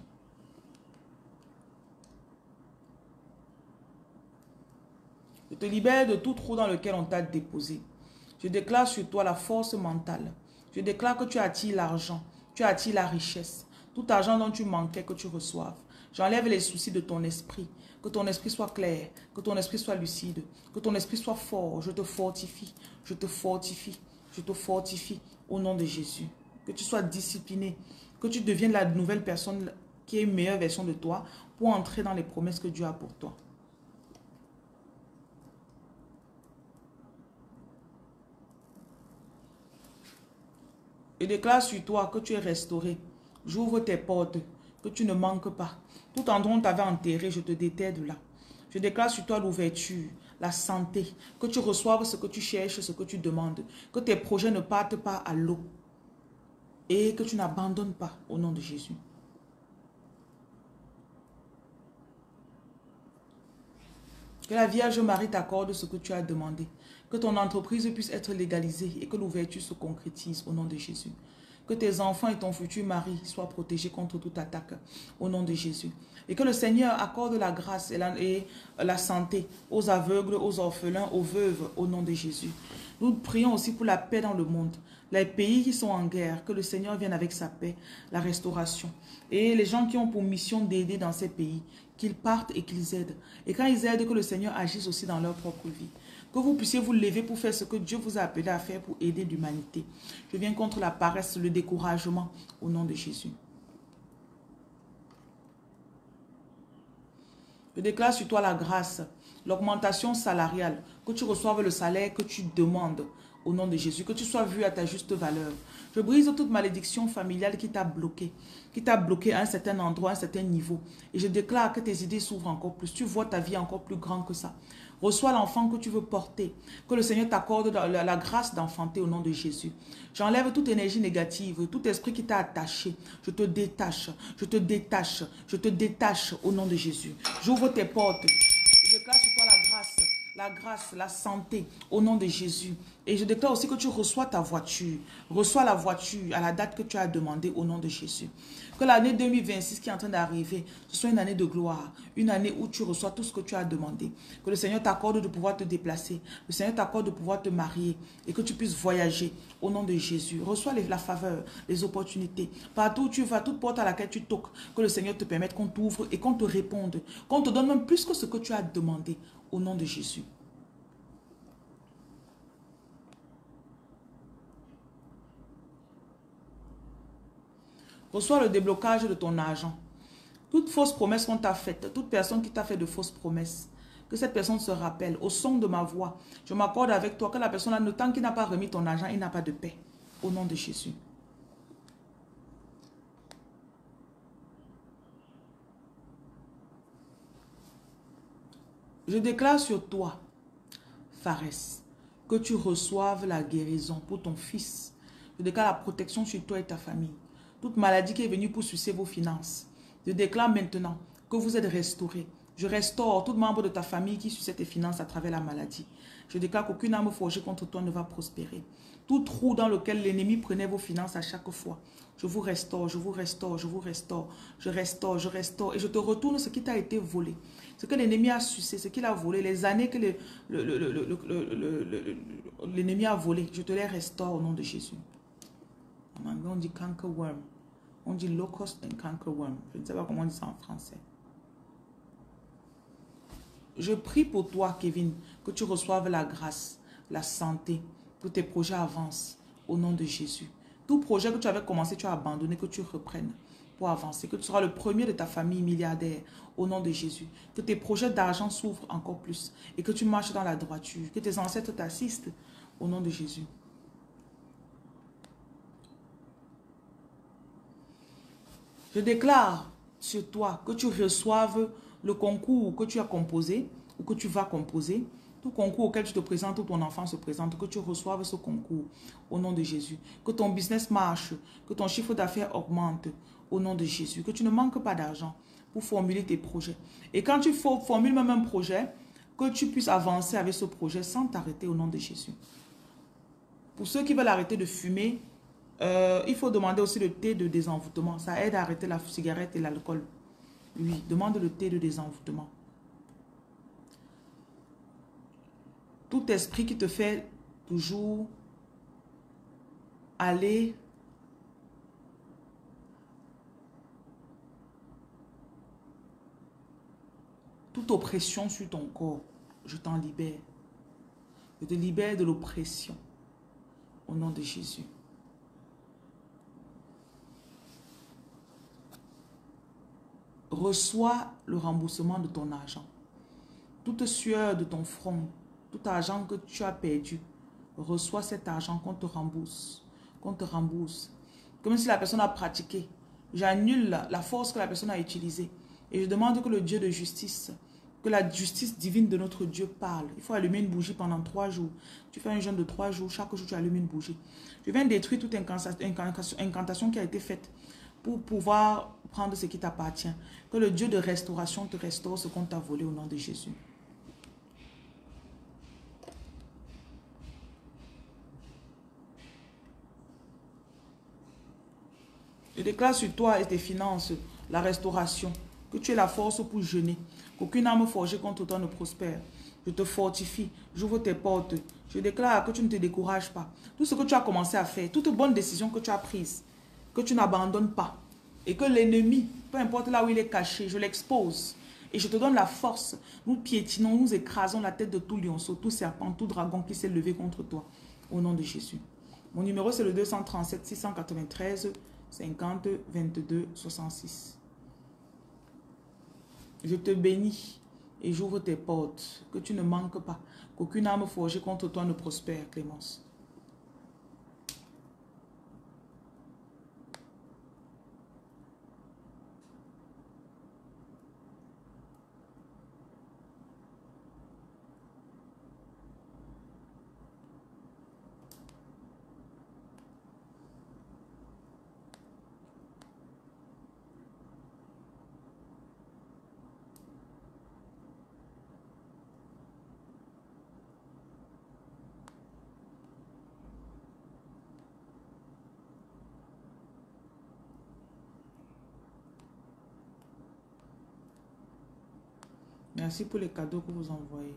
Je te libère de tout trou dans lequel on t'a déposé. Je déclare sur toi la force mentale. Je déclare que tu attires l'argent, tu attires la richesse. Tout argent dont tu manquais, que tu reçoives. J'enlève les soucis de ton esprit. Que ton esprit soit clair, que ton esprit soit lucide, que ton esprit soit fort. Je te fortifie, je te fortifie, je te fortifie au nom de Jésus. Que tu sois discipliné, que tu deviennes la nouvelle personne qui est une meilleure version de toi pour entrer dans les promesses que Dieu a pour toi. Je déclare sur toi que tu es restauré. J'ouvre tes portes, que tu ne manques pas. Tout endroit où on t'avait enterré, je te déterre de là. Je déclare sur toi l'ouverture, la santé, que tu reçoives ce que tu cherches, ce que tu demandes. Que tes projets ne partent pas à l'eau. Et que tu n'abandonnes pas au nom de Jésus. Que la Vierge Marie t'accorde ce que tu as demandé. Que ton entreprise puisse être légalisée et que l'ouverture se concrétise au nom de Jésus. Que tes enfants et ton futur mari soient protégés contre toute attaque au nom de Jésus. Et que le Seigneur accorde la grâce et la santé aux aveugles, aux orphelins, aux veuves au nom de Jésus. Nous prions aussi pour la paix dans le monde. Les pays qui sont en guerre, que le Seigneur vienne avec sa paix, la restauration. Et les gens qui ont pour mission d'aider dans ces pays, qu'ils partent et qu'ils aident. Et quand ils aident, que le Seigneur agisse aussi dans leur propre vie. Que vous puissiez vous lever pour faire ce que Dieu vous a appelé à faire pour aider l'humanité. Je viens contre la paresse, le découragement au nom de Jésus. Je déclare sur toi la grâce, l'augmentation salariale, que tu reçoives le salaire que tu demandes au nom de Jésus, que tu sois vu à ta juste valeur. Je brise toute malédiction familiale qui t'a bloqué à un certain endroit, à un certain niveau. Et je déclare que tes idées s'ouvrent encore plus. Tu vois ta vie encore plus grande que ça. Reçois l'enfant que tu veux porter. Que le Seigneur t'accorde la grâce d'enfanter au nom de Jésus. J'enlève toute énergie négative, tout esprit qui t'a attaché. Je te détache, je te détache, je te détache au nom de Jésus. J'ouvre tes portes. Je déclare sur toi la grâce, la santé au nom de Jésus. Et je déclare aussi que tu reçois ta voiture. Reçois la voiture à la date que tu as demandé au nom de Jésus. Que l'année 2026 qui est en train d'arriver, ce soit une année de gloire. Une année où tu reçois tout ce que tu as demandé. Que le Seigneur t'accorde de pouvoir te déplacer. Le Seigneur t'accorde de pouvoir te marier. Et que tu puisses voyager au nom de Jésus. Reçois la faveur, les opportunités. Partout où tu vas, toute porte à laquelle tu toques, que le Seigneur te permette qu'on t'ouvre et qu'on te réponde. Qu'on te donne même plus que ce que tu as demandé au nom de Jésus. Reçois le déblocage de ton argent. Toute fausse promesse qu'on t'a faite, toute personne qui t'a fait de fausses promesses, que cette personne se rappelle, au son de ma voix, je m'accorde avec toi que la personne, le temps qu'il n'a pas remis ton argent, il n'a pas de paix. Au nom de Jésus. Je déclare sur toi, Pharès, que tu reçoives la guérison pour ton fils. Je déclare la protection sur toi et ta famille. Toute maladie qui est venue pour sucer vos finances. Je déclare maintenant que vous êtes restaurés. Je restaure tout membre de ta famille qui suçait tes finances à travers la maladie. Je déclare qu'aucune arme forgée contre toi ne va prospérer. Tout trou dans lequel l'ennemi prenait vos finances à chaque fois. Je vous restaure, je vous restaure, je vous restaure. Je restaure, je restaure. Et je te retourne ce qui t'a été volé. Ce que l'ennemi a sucé, ce qu'il a volé, les années que l'ennemi a volé, je te les restaure au nom de Jésus. En anglais, on dit cankerworm. On dit locust and cankerworm. Je ne sais pas comment on dit ça en français. Je prie pour toi, Kevin, que tu reçoives la grâce, la santé, que tes projets avancent au nom de Jésus. Tout projet que tu avais commencé, tu as abandonné, que tu reprennes pour avancer. Que tu seras le premier de ta famille milliardaire au nom de Jésus. Que tes projets d'argent s'ouvrent encore plus et que tu marches dans la droiture. Que tes ancêtres t'assistent au nom de Jésus. Je déclare sur toi que tu reçoives le concours que tu as composé ou que tu vas composer. Tout concours auquel tu te présentes ou ton enfant se présente, que tu reçoives ce concours au nom de Jésus. Que ton business marche, que ton chiffre d'affaires augmente au nom de Jésus. Que tu ne manques pas d'argent pour formuler tes projets. Et quand tu formules même un projet, que tu puisses avancer avec ce projet sans t'arrêter au nom de Jésus. Pour ceux qui veulent arrêter de fumer, il faut demander aussi le thé de désenvoûtement. Ça aide à arrêter la cigarette et l'alcool. Oui, demande le thé de désenvoûtement. Tout esprit qui te fait toujours aller toute oppression sur ton corps, je t'en libère. Je te libère de l'oppression au nom de Jésus. Reçois le remboursement de ton argent. Toute sueur de ton front, tout argent que tu as perdu, reçois cet argent qu'on te rembourse. Qu'on te rembourse. Comme si la personne a pratiqué. J'annule la force que la personne a utilisée. Et je demande que le Dieu de justice, que la justice divine de notre Dieu parle. Il faut allumer une bougie pendant 3 jours. Tu fais un jeûne de 3 jours. Chaque jour, tu allumes une bougie. Je viens détruire toute incantation qui a été faite pour pouvoir prendre ce qui t'appartient. Que le Dieu de restauration te restaure ce qu'on t'a volé au nom de Jésus. Je déclare sur toi et tes finances la restauration. Que tu aies la force pour jeûner. Qu'aucune arme forgée contre toi ne prospère. Je te fortifie. J'ouvre tes portes. Je déclare que tu ne te décourages pas. Tout ce que tu as commencé à faire, toute bonne décision que tu as prise, que tu n'abandonnes pas. Et que l'ennemi, peu importe là où il est caché, je l'expose. Et je te donne la force. Nous piétinons, nous écrasons la tête de tout lionceau, tout serpent, tout dragon qui s'est levé contre toi. Au nom de Jésus. Mon numéro c'est le 237 693 50 22 66. Je te bénis et j'ouvre tes portes. Que tu ne manques pas. Qu'aucune arme forgée contre toi ne prospère, Clémence. Merci pour les cadeaux que vous envoyez.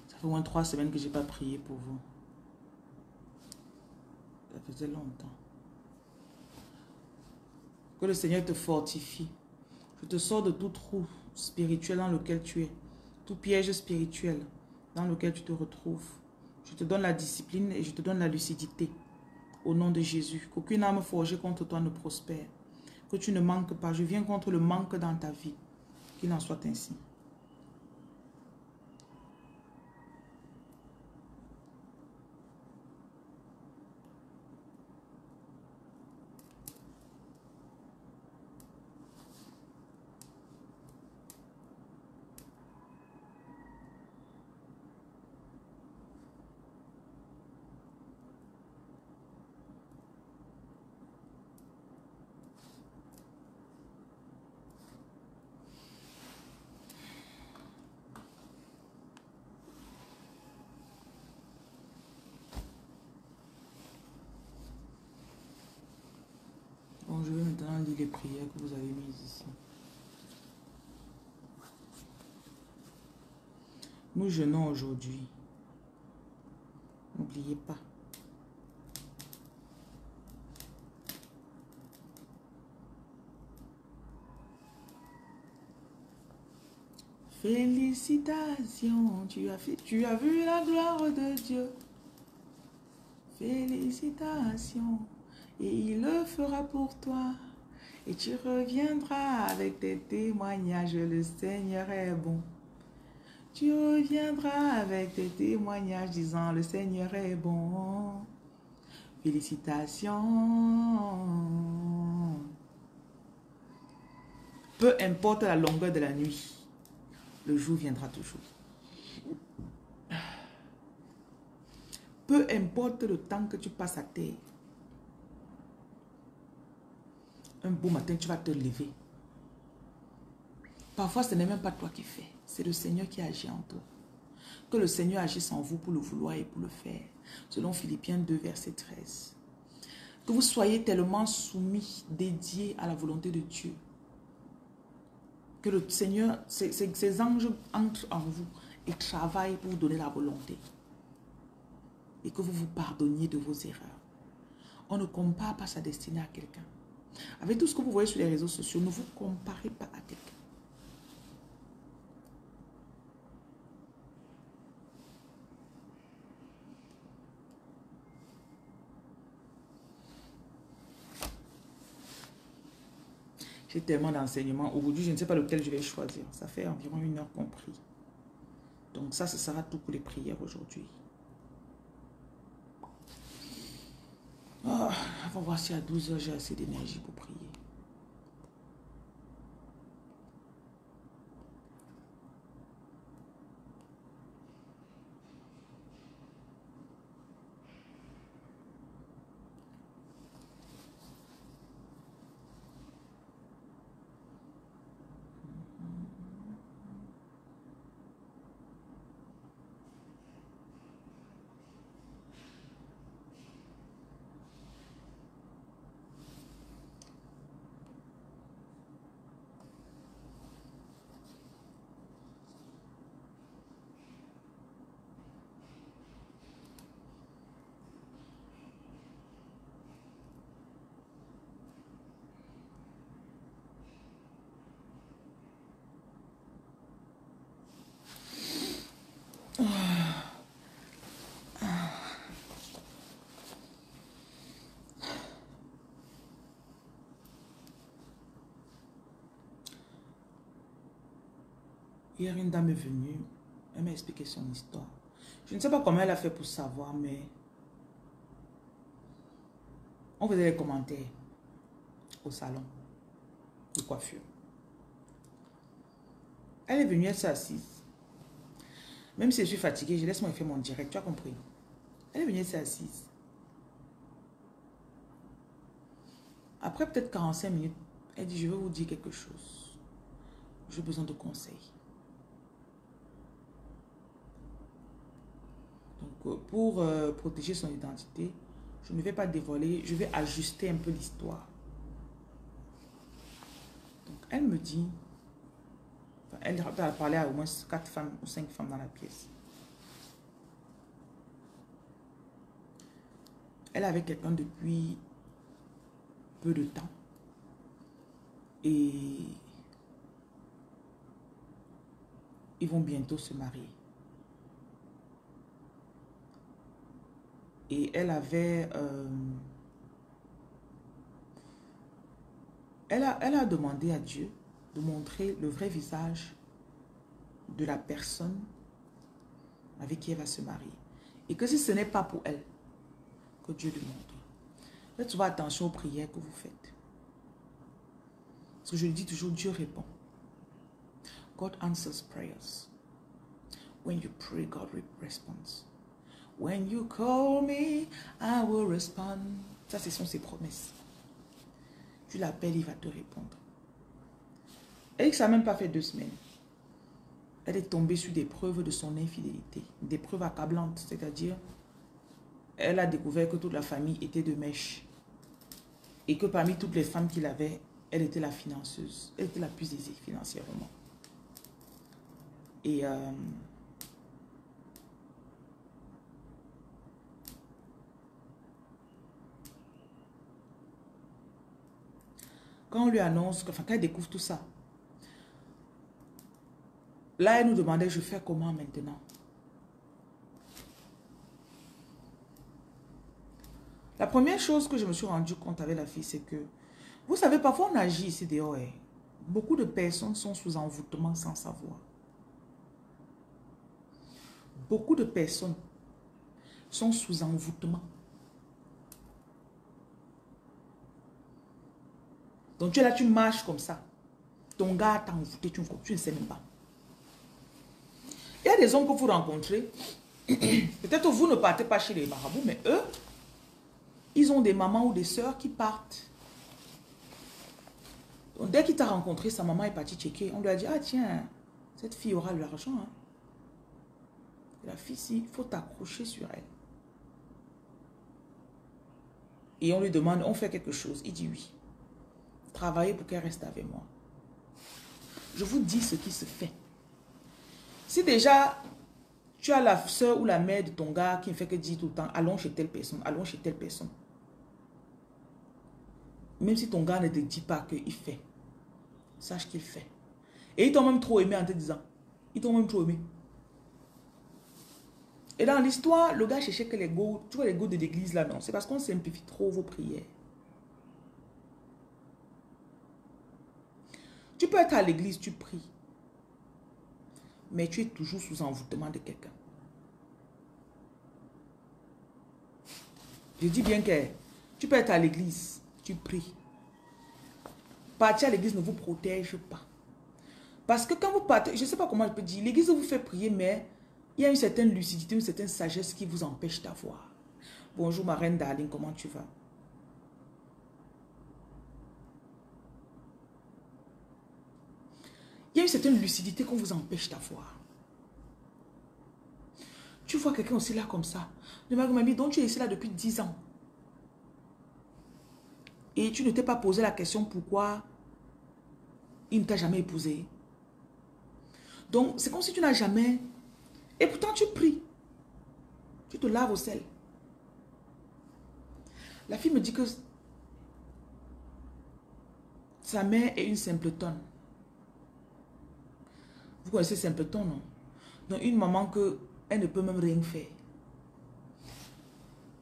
Ça fait au moins 3 semaines que je n'ai pas prié pour vous. Ça faisait longtemps. Que le Seigneur te fortifie. Je te sors de tout trou spirituel dans lequel tu es. Tout piège spirituel dans lequel tu te retrouves. Je te donne la discipline et je te donne la lucidité. Au nom de Jésus. Qu'aucune âme forgée contre toi ne prospère. Que tu ne manques pas. Je viens contre le manque dans ta vie. Qu'il en soit ainsi. Bon, je vais maintenant lire les prières que vous avez mises ici. Nous jeûnons aujourd'hui. N'oubliez pas. Félicitations, tu as vu la gloire de Dieu. Félicitations, et il le fera pour toi. Et tu reviendras avec tes témoignages, le Seigneur est bon. Tu reviendras avec tes témoignages disant le Seigneur est bon. Félicitations. Peu importe la longueur de la nuit, le jour viendra toujours. Peu importe le temps que tu passes à terre, un beau matin, tu vas te lever. Parfois, ce n'est même pas toi qui fais. C'est le Seigneur qui agit en toi. Que le Seigneur agisse en vous pour le vouloir et pour le faire. Selon Philippiens 2, verset 13. Que vous soyez tellement soumis, dédiés à la volonté de Dieu. Que le Seigneur, ses anges entrent en vous et travaillent pour vous donner la volonté. Et que vous vous pardonniez de vos erreurs. On ne compare pas sa destinée à quelqu'un. Avec tout ce que vous voyez sur les réseaux sociaux, ne vous comparez pas à quelqu'un. J'ai tellement d'enseignements. Aujourd'hui, je ne sais pas lequel je vais choisir. Ça fait environ 1 heure qu'on prie. Donc ça, ce sera tout pour les prières aujourd'hui. Oh, on va voir si à 12 heures, j'ai assez d'énergie pour prier. Hier, une dame est venue. Elle m'a expliqué son histoire. Je ne sais pas comment elle a fait pour savoir, mais on faisait les commentaires au salon de coiffure. Elle est venue, elle s'est assise. Même si je suis fatiguée, je laisse moi faire mon direct. Tu as compris? Elle est venue, elle s'est assise. Après peut-être 45 minutes, elle dit, je vais vous dire quelque chose. J'ai besoin de conseils. Donc, pour protéger son identité, je ne vais pas dévoiler, je vais ajuster un peu l'histoire. Donc, elle me dit, enfin, elle a parlé à au moins 4 femmes ou 5 femmes dans la pièce. Elle est avec quelqu'un depuis peu de temps. Et ils vont bientôt se marier. Et elle avait... elle a demandé à Dieu de montrer le vrai visage de la personne avec qui elle va se marier. Et que si ce n'est pas pour elle, que Dieu lui montre. Faites souvent attention aux prières que vous faites. Parce que je le dis toujours, Dieu répond. God answers prayers. When you pray, God responds. When you call me, I will respond. Ça, ce sont ses promesses. Tu l'appelles, il va te répondre. Et ça n'a même pas fait 2 semaines. Elle est tombée sur des preuves de son infidélité. Des preuves accablantes. C'est-à-dire, elle a découvert que toute la famille était de mèche. Et que parmi toutes les femmes qu'il avait, elle était la financeuse. Elle était la plus aisée financièrement. Et quand on lui annonce, enfin quand elle découvre tout ça, là elle nous demandait, je fais comment maintenant? La première chose que je me suis rendu compte avec la fille, c'est que, vous savez, parfois on agit ici dehors. Beaucoup de personnes sont sous envoûtement sans savoir. Beaucoup de personnes sont sous envoûtement. Donc tu es là, tu marches comme ça. Ton gars t'a envoûté, tu ne sais même pas. Il y a des hommes que vous rencontrez. Peut-être vous ne partez pas chez les marabouts, mais eux, ils ont des mamans ou des sœurs qui partent. Donc, dès qu'il t'a rencontré, sa maman est partie checker. On lui a dit, ah tiens, cette fille aura de l'argent. Hein. La fille, il faut t'accrocher sur elle. Et on lui demande, on fait quelque chose. Il dit oui. Travailler pour qu'elle reste avec moi. Je vous dis ce qui se fait. Si déjà, tu as la soeur ou la mère de ton gars qui ne fait que dire tout le temps, allons chez telle personne, allons chez telle personne. Même si ton gars ne te dit pas qu'il fait, sache qu'il fait. Et ils t'ont même trop aimé en te disant. Ils t'ont même trop aimé. Et dans l'histoire, le gars cherchait que les go, tu vois les go de l'église là, non. C'est parce qu'on simplifie trop vos prières. Tu peux être à l'église, tu pries. Mais tu es toujours sous envoûtement de quelqu'un. Je dis bien que tu peux être à l'église, tu pries. Partir à l'église ne vous protège pas. Parce que quand vous partez, je ne sais pas comment je peux dire, l'église vous fait prier, mais il y a une certaine lucidité, une certaine sagesse qui vous empêche d'avoir. Bonjour ma reine darling, comment tu vas? Il y a une certaine lucidité qu'on vous empêche d'avoir. Tu vois quelqu'un aussi là comme ça. Le mari m'a dit, donc tu es ici là depuis 10 ans. Et tu ne t'es pas posé la question pourquoi il ne t'a jamais épousé. Donc c'est comme si tu n'as jamais... Et pourtant tu pries. Tu te laves au sel. La fille me dit que sa mère est une simpletonne. Vous connaissez simpleton, non? Donc une maman que elle ne peut même rien faire.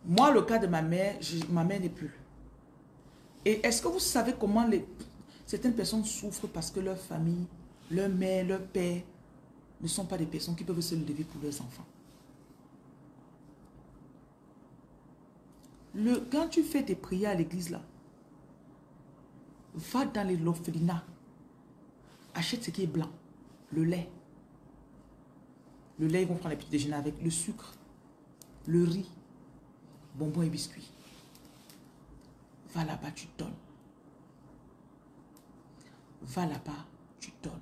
Moi, le cas de ma mère n'est plus. Et est-ce que vous savez comment certaines personnes souffrent parce que leur famille, leur mère, leur père ne sont pas des personnes qui peuvent se lever pour leurs enfants? Quand tu fais tes prières à l'église là, va dans les l'orphelinat, achète ce qui est blanc, le lait. Le lait, ils vont prendre les petits déjeuners avec le sucre, le riz, bonbons et biscuits. Va là-bas, tu donnes. Va là-bas, tu donnes.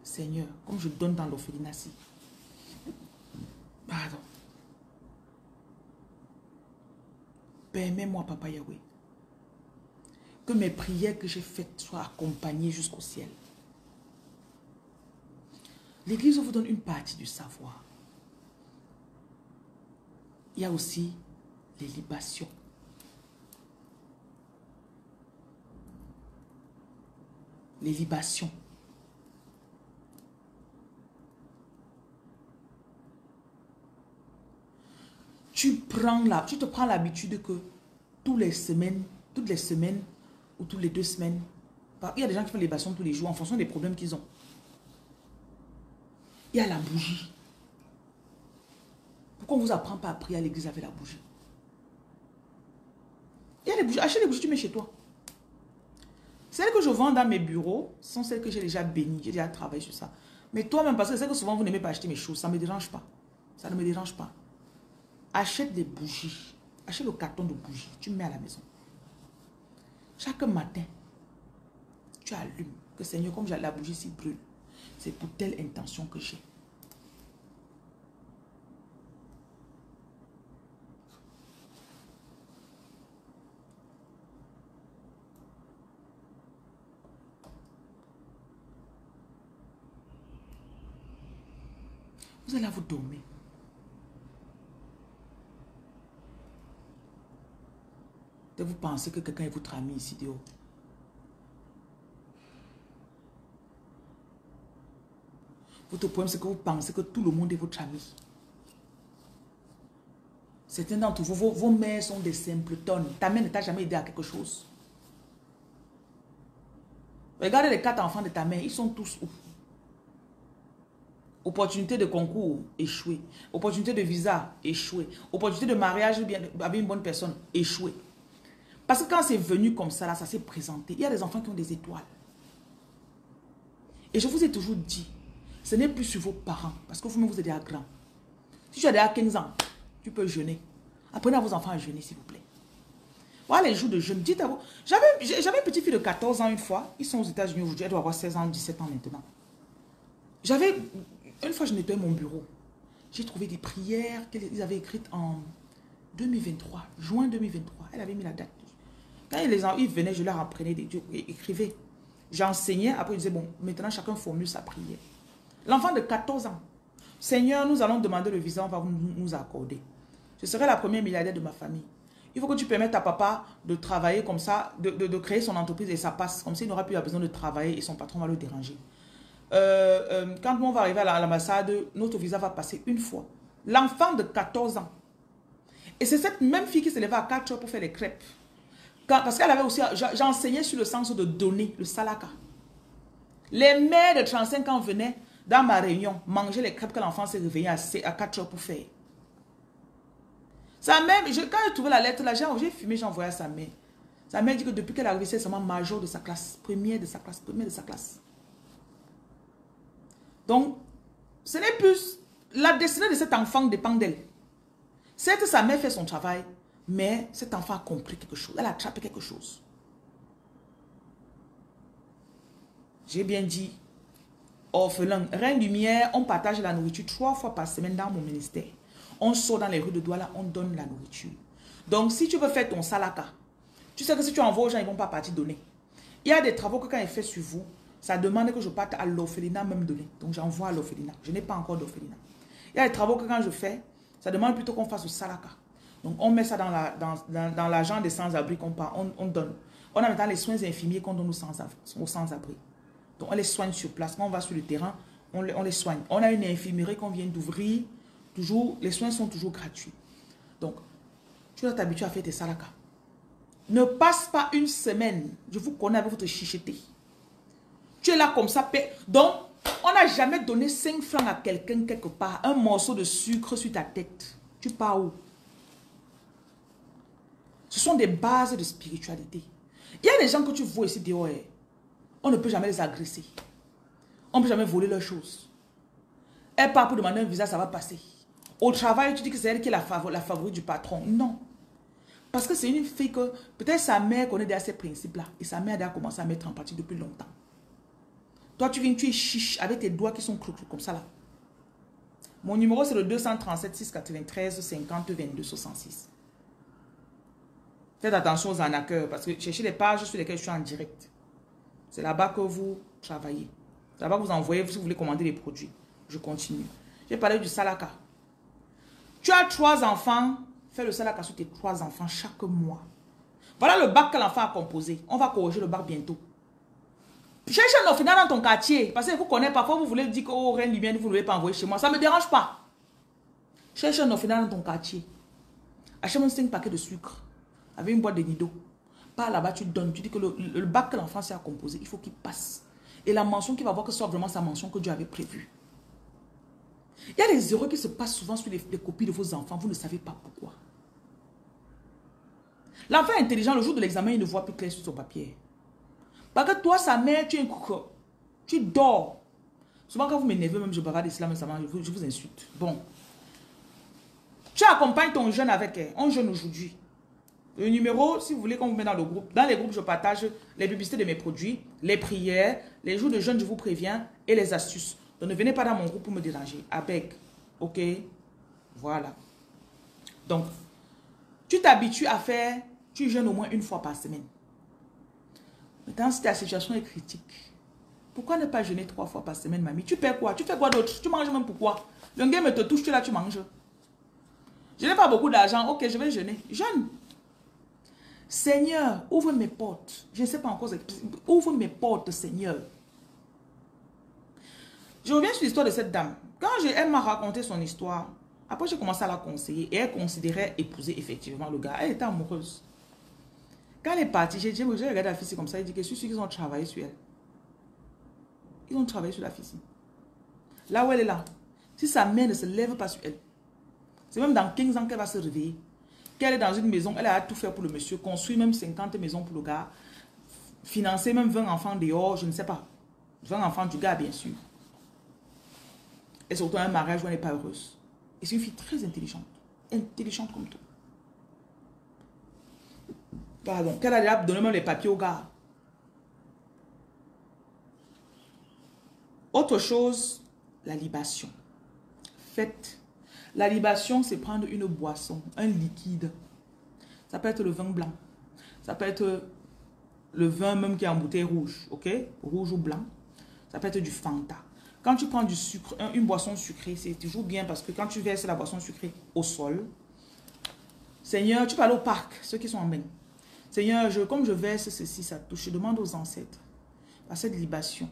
Seigneur, comme je donne dans l'orphelinat-ci. Pardon. Permets-moi, Papa Yahweh, que mes prières que j'ai faites soient accompagnées jusqu'au ciel. L'Église vous donne une partie du savoir. Il y a aussi les libations. Les libations. Tu te prends l'habitude que toutes les semaines ou toutes les 2 semaines, il y a des gens qui font les libations tous les jours en fonction des problèmes qu'ils ont. Il y a la bougie. Pourquoi on ne vous apprend pas à prier à l'église avec la bougie? Il y a les bougies. Achète les bougies, tu mets chez toi. Celles que je vends dans mes bureaux sont celles que j'ai déjà bénies. J'ai déjà travaillé sur ça. Mais toi-même, parce que c'est que souvent vous n'aimez pas acheter mes choses, ça ne me dérange pas. Ça ne me dérange pas. Achète des bougies. Achète le carton de bougies. Tu mets à la maison. Chaque matin, tu allumes. Que Seigneur, comme la bougie s'y brûle, c'est pour telle intention que j'ai. Vous allez vous dormir. Et vous pensez que quelqu'un est votre ami ici dehors. Votre problème, c'est que vous pensez que tout le monde est votre ami. Certains d'entre vous, vos mères sont des simpletons. Ta mère ne t'a jamais aidé à quelque chose. Regardez les 4 enfants de ta mère, ils sont tous où? Opportunité de concours, échoué. Opportunité de visa, échoué. Opportunité de mariage avec une bonne personne, échoué. Parce que quand c'est venu comme ça, là, ça s'est présenté. Il y a des enfants qui ont des étoiles. Et je vous ai toujours dit, ce n'est plus sur vos parents, parce que vous-même vous êtes déjà grand. Si tu as déjà 15 ans, tu peux jeûner. Apprenez à vos enfants à jeûner, s'il vous plaît. Voilà les jours de jeûne. Dites à vous. J'avais une petite fille de 14 ans une fois. Ils sont aux États-Unis aujourd'hui. Elle doit avoir 16 ans, 17 ans maintenant. Une fois, je nettoyais mon bureau. J'ai trouvé des prières qu'ils avaient écrites en 2023, juin 2023. Elle avait mis la date. Quand ils venaient, je leur apprenais, écrivais. J'enseignais, après je disais, bon, maintenant chacun formule sa prière. L'enfant de 14 ans. Seigneur, nous allons demander le visa, on va nous accorder. Je serai la première milliardaire de ma famille. Il faut que tu permettes à papa de travailler comme ça, de créer son entreprise et ça passe. Comme ça, il n'aura plus besoin de travailler et son patron va le déranger. Quand on va arriver à l'ambassade, notre visa va passer une fois. L'enfant de 14 ans. Et c'est cette même fille qui se levait à 4 heures pour faire les crêpes. Parce qu'elle avait aussi, j'enseignais sur le sens de donner, le salaka. Les mères de 35 ans venaient dans ma réunion manger les crêpes que l'enfant s'est réveillé à 4 heures pour faire. Sa mère, quand j'ai trouvé la lettre là, j'ai filmé, j'ai envoyé à sa mère. Sa mère dit que depuis qu'elle est arrivée, c'est seulement major de sa classe, première de sa classe. Donc, ce n'est plus... La destinée de cet enfant dépend d'elle. Certes, sa mère fait son travail, mais cet enfant a compris quelque chose. Elle a attrapé quelque chose. J'ai bien dit, orphelin, Reine Lumière, on partage la nourriture 3 fois par semaine dans mon ministère. On sort dans les rues de Douala, on donne la nourriture. Donc, si tu veux faire ton salaka, tu sais que si tu envoies aux gens, ils ne vont pas partir donner. Il y a des travaux que quand il fait sur vous, ça demande que je parte à l'orphelinat même donner. Donc, j'envoie à l'orphelinat. Je n'ai pas encore d'orphelinat. Il y a des travaux que quand je fais, ça demande plutôt qu'on fasse au salaka. Donc, on met ça dans l'agent des sans-abri qu'on part, on donne. On a maintenant les soins infirmiers qu'on donne aux sans-abri. Donc, on les soigne sur place. Quand on va sur le terrain, on les soigne. On a une infirmerie qu'on vient d'ouvrir. Toujours, les soins sont toujours gratuits. Donc, tu dois t'habituer à faire tes salaka. Ne passe pas une semaine. Je vous connais avec votre chicheté. Tu es là comme ça. Donc, on n'a jamais donné 5 francs à quelqu'un quelque part. Un morceau de sucre sur ta tête. Tu pars où? Ce sont des bases de spiritualité. Il y a des gens que tu vois ici dehors. On ne peut jamais les agresser. On ne peut jamais voler leurs choses. Elle part pour demander un visa, ça va passer. Au travail, tu dis que c'est elle qui est la favorite du patron. Non. Parce que c'est une fille que peut-être sa mère connaît déjà ces principes-là. Et sa mère a déjà commencé à mettre en pratique depuis longtemps. Toi, tu viens, tu es chiche avec tes doigts qui sont creux comme ça là. Mon numéro, c'est le 237 693 50 22 66. Faites attention aux arnaqueurs parce que cherchez les pages sur lesquelles je suis en direct. C'est là-bas que vous travaillez. C'est là-bas que vous envoyez si vous voulez commander les produits. Je continue. J'ai parlé du salaka. Tu as 3 enfants. Fais le salaka sur tes 3 enfants chaque mois. Voilà le bac que l'enfant a composé. On va corriger le bac bientôt. Cherche un orphelinat dans ton quartier. Parce que vous connaissez, parfois vous voulez dire que oh, rien libyen, vous ne voulez pas envoyer chez moi. Ça ne me dérange pas. Cherche un orphelinat dans ton quartier. Achète 5 paquets de sucre. Avec une boîte de nido. Par là-bas, tu donnes. Tu dis que le bac que l'enfant a composé, il faut qu'il passe. Et la mention qu'il va avoir, que ce soit vraiment sa mention que Dieu avait prévue. Il y a des erreurs qui se passent souvent sur les copies de vos enfants. Vous ne savez pas pourquoi. L'enfant est intelligent, le jour de l'examen, il ne voit plus clair sur son papier. Parce que toi, sa mère, tu dors. Souvent, quand vous m'énervez, même je bavarde islam, je vous insulte. Bon. Tu accompagnes ton jeune avec un jeune aujourd'hui. Le numéro, si vous voulez qu'on vous mette dans le groupe. Dans les groupes, je partage les publicités de mes produits, les prières, les jours de jeûne, je vous préviens, et les astuces. Donc, ne venez pas dans mon groupe pour me déranger. Avec. OK? Voilà. Donc, tu t'habitues à faire, tu jeûnes au moins 1 fois par semaine. Maintenant, si ta situation est critique, pourquoi ne pas jeûner 3 fois par semaine, mamie? Tu perds quoi? Tu fais quoi d'autre? Tu manges même pourquoi? Le game te touche, tu là, tu manges. Je n'ai pas beaucoup d'argent. Ok, je vais jeûner. Jeûne. Seigneur, ouvre mes portes. Je ne sais pas encore. Ouvre mes portes, Seigneur. Je reviens sur l'histoire de cette dame. Quand elle m'a raconté son histoire, après j'ai commencé à la conseiller et elle considérait épouser effectivement le gars. Elle était amoureuse. Quand elle est partie, j'ai regardé la fille, c'est comme ça, il dit que je suis sûr qu'ils ont travaillé sur elle. Ils ont travaillé sur la fille. Là où elle est là, si sa mère ne se lève pas sur elle, c'est même dans 15 ans qu'elle va se réveiller. Qu'elle est dans une maison, elle a tout fait pour le monsieur, construit même 50 maisons pour le gars, financer même 20 enfants dehors, je ne sais pas. 20 enfants du gars, bien sûr. Et surtout un mariage où elle n'est pas heureuse. Et c'est une fille très intelligente. Intelligente comme tout. Pardon. Qu'elle a déjà donné même les papiers au gars. Autre chose, la libation. Faites. La libation, c'est prendre une boisson, un liquide. Ça peut être le vin blanc. Ça peut être le vin même qui est en bouteille rouge. Ok? Rouge ou blanc. Ça peut être du Fanta. Quand tu prends du sucre, une boisson sucrée, c'est toujours bien parce que quand tu verses la boisson sucrée au sol, Seigneur, tu peux aller au parc, ceux qui sont en main. Seigneur, comme je verse ceci, ça touche, je demande aux ancêtres, à cette libation.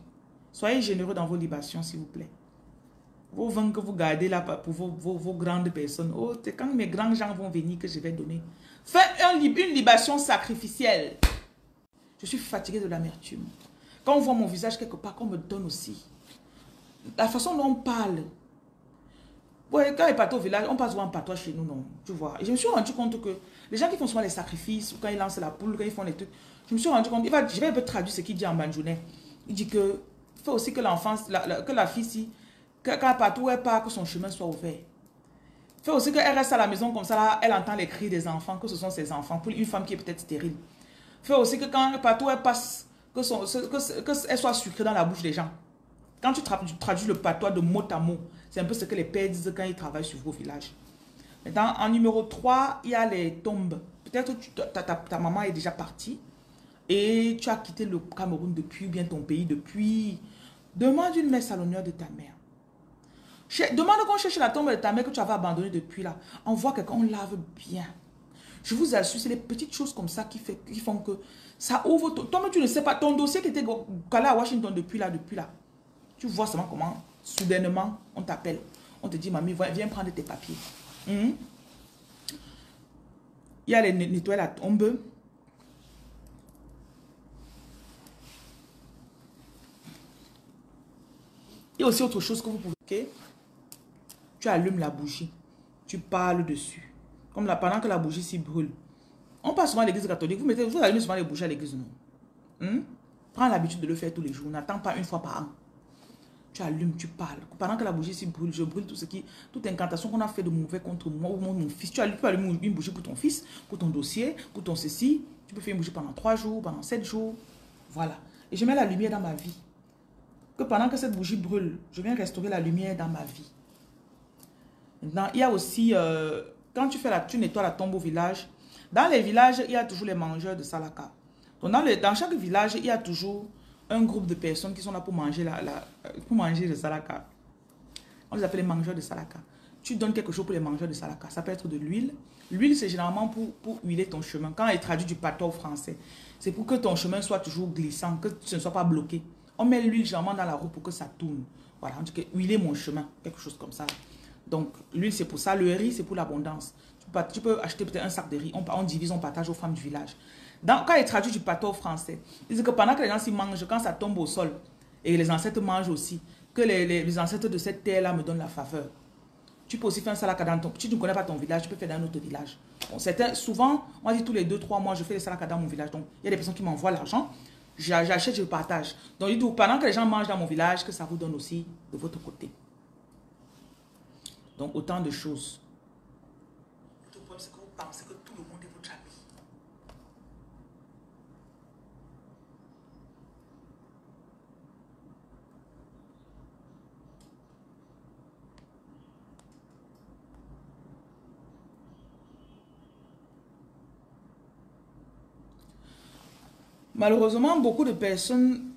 Soyez généreux dans vos libations, s'il vous plaît. Vos vins que vous gardez là pour vos grandes personnes. Oh, c'est quand mes grands gens vont venir que je vais donner. Faites une libation sacrificielle. Je suis fatiguée de l'amertume. Quand on voit mon visage quelque part, qu'on me donne aussi. La façon dont on parle. Ouais, quand il part au village, on passe souvent en patois chez nous, non. Tu vois. Et je me suis rendu compte que les gens qui font souvent les sacrifices, quand ils lancent la poule, quand ils font les trucs, je me suis rendu compte, je vais un peu traduire ce qu'il dit en banjounais. Il dit que il faut aussi que l'enfant, que la fille, si, quand partout où elle part, que son chemin soit ouvert. Il faut aussi qu'elle reste à la maison comme ça, là, elle entend les cris des enfants, que ce sont ses enfants, pour une femme qui est peut-être stérile. Il faut aussi que quand partout où elle passe, qu'elle soit sucrée dans la bouche des gens. Quand tu traduis le patois de mot à mot, c'est un peu ce que les pères disent quand ils travaillent sur vos villages. Maintenant, en numéro 3, il y a les tombes. Peut-être que ta maman est déjà partie et tu as quitté le Cameroun depuis, ou bien ton pays depuis. Demande une messe à l'honneur de ta mère. Demande qu'on cherche la tombe de ta mère que tu avais abandonnée depuis là. On voit quelqu'un, on lave bien. Je vous assure, c'est les petites choses comme ça qui font que ça ouvre. Toi-même, tu ne sais pas. Ton dossier qui était calé à Washington depuis là. Tu vois seulement comment, soudainement, on t'appelle. On te dit, mamie, viens prendre tes papiers. Il y a les nettoyer la tombe. Il y a aussi autre chose que vous pouvez. Okay? Tu allumes la bougie. Tu parles dessus. Comme là, pendant que la bougie s'y brûle. On passe souvent à l'église catholique. Vous allumez souvent les bougies à l'église, non? Prends l'habitude de le faire tous les jours. N'attends pas 1 fois par an. Tu allumes, tu parles. Pendant que la bougie s'y brûle, je brûle toute incantation qu'on a fait de mauvais contre moi ou mon fils. Tu peux allumer une bougie pour ton fils, pour ton dossier, pour ton ceci. Tu peux faire une bougie pendant 3 jours, pendant 7 jours. Voilà. Et je mets la lumière dans ma vie. Que pendant que cette bougie brûle, je viens restaurer la lumière dans ma vie. Maintenant, il y a aussi, quand tu nettoies la tombe au village, dans les villages, il y a toujours les mangeurs de salaka. Donc dans chaque village, il y a toujours un groupe de personnes qui sont là pour manger, pour manger le salaka. On les appelle les mangeurs de salaka. Tu donnes quelque chose pour les mangeurs de salaka. Ça peut être de l'huile. L'huile, c'est généralement pour huiler ton chemin. Quand elle traduit du patois au français, c'est pour que ton chemin soit toujours glissant, que tu ne sois pas bloqué. On met l'huile généralement dans la roue pour que ça tourne. Voilà, on dit que huiler mon chemin, quelque chose comme ça. Donc, l'huile, c'est pour ça. Le riz, c'est pour l'abondance. Tu peux acheter peut-être un sac de riz. On divise, on partage aux femmes du village. Quand il traduit du patois au français, il dit que pendant que les gens s'y mangent, quand ça tombe au sol, et les ancêtres mangent aussi, que les ancêtres de cette terre-là me donnent la faveur. Tu peux aussi faire un salaka dans ton... Si tu ne connais pas ton village, tu peux faire dans un autre village. Bon, souvent, on dit tous les 2-3 mois, je fais des salaka dans mon village. Donc, il y a des personnes qui m'envoient l'argent. J'achète, je partage. Donc, il dit, pendant que les gens mangent dans mon village, que ça vous donne aussi de votre côté. Donc, autant de choses. Le problème, c'est que vous pensez que tout le monde est votre ami. Malheureusement, beaucoup de personnes,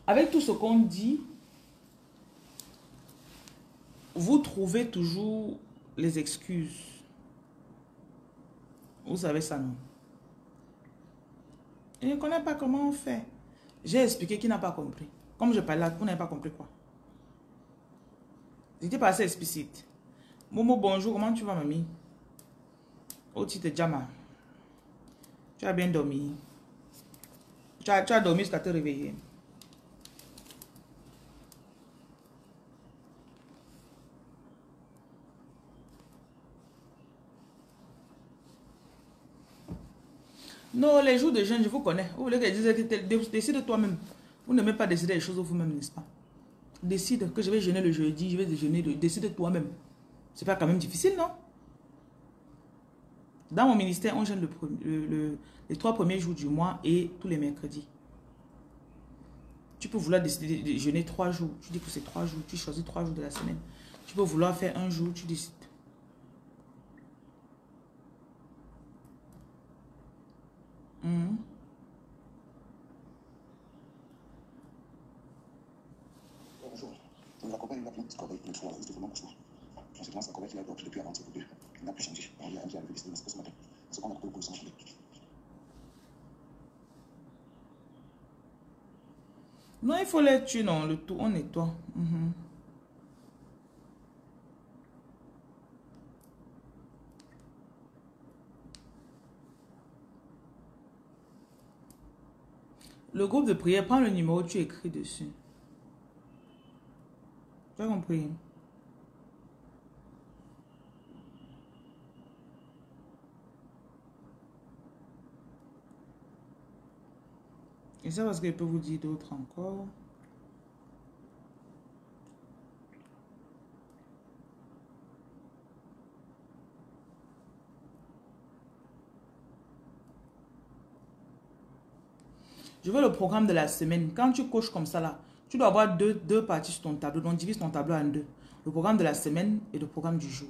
avec tout ce qu'on dit, vous trouvez toujours les excuses. Vous savez ça, non? Je ne connais pas comment on fait. J'ai expliqué qui n'a pas compris. Comme je parle là, vous n'avez pas compris quoi? J'étais pas assez explicite. Momo, bonjour, comment tu vas, mamie? Oh, tu te Jama. Tu as bien dormi. Tu as dormi jusqu'à te réveiller. Non, les jours de jeûne, je vous connais. Vous voulez que je dise que décide toi-même. Vous n'aimez pas décider les choses vous-même, n'est-ce pas? Décide que je vais jeûner le jeudi, je vais jeûner décide toi-même. C'est pas quand même difficile, non? Dans mon ministère, on jeûne les 3 premiers jours du mois et tous les mercredis. Tu peux vouloir décider de jeûner 3 jours. Tu dis que c'est 3 jours. Tu choisis 3 jours de la semaine. Tu peux vouloir faire un jour, tu décides. Bonjour. Je vous accompagne une plainte correcte pour 3 jours de mon couche. Conséquence, la correcte, il a dormi depuis avant-hier pour 2. Il n'a plus changé. Il a un qui a levé ce matin. C'est qu'on a coupé le pouls sans changer. Non, il faut les tuer, non. Le tout, on nettoie. Le groupe de prière, prends le numéro, tu écris dessus. Tu as compris? Et ça parce que je peux vous dire d'autres encore. Je veux le programme de la semaine. Quand tu coches comme ça là, tu dois avoir deux parties sur ton tableau. Donc divise ton tableau en 2. Le programme de la semaine et le programme du jour.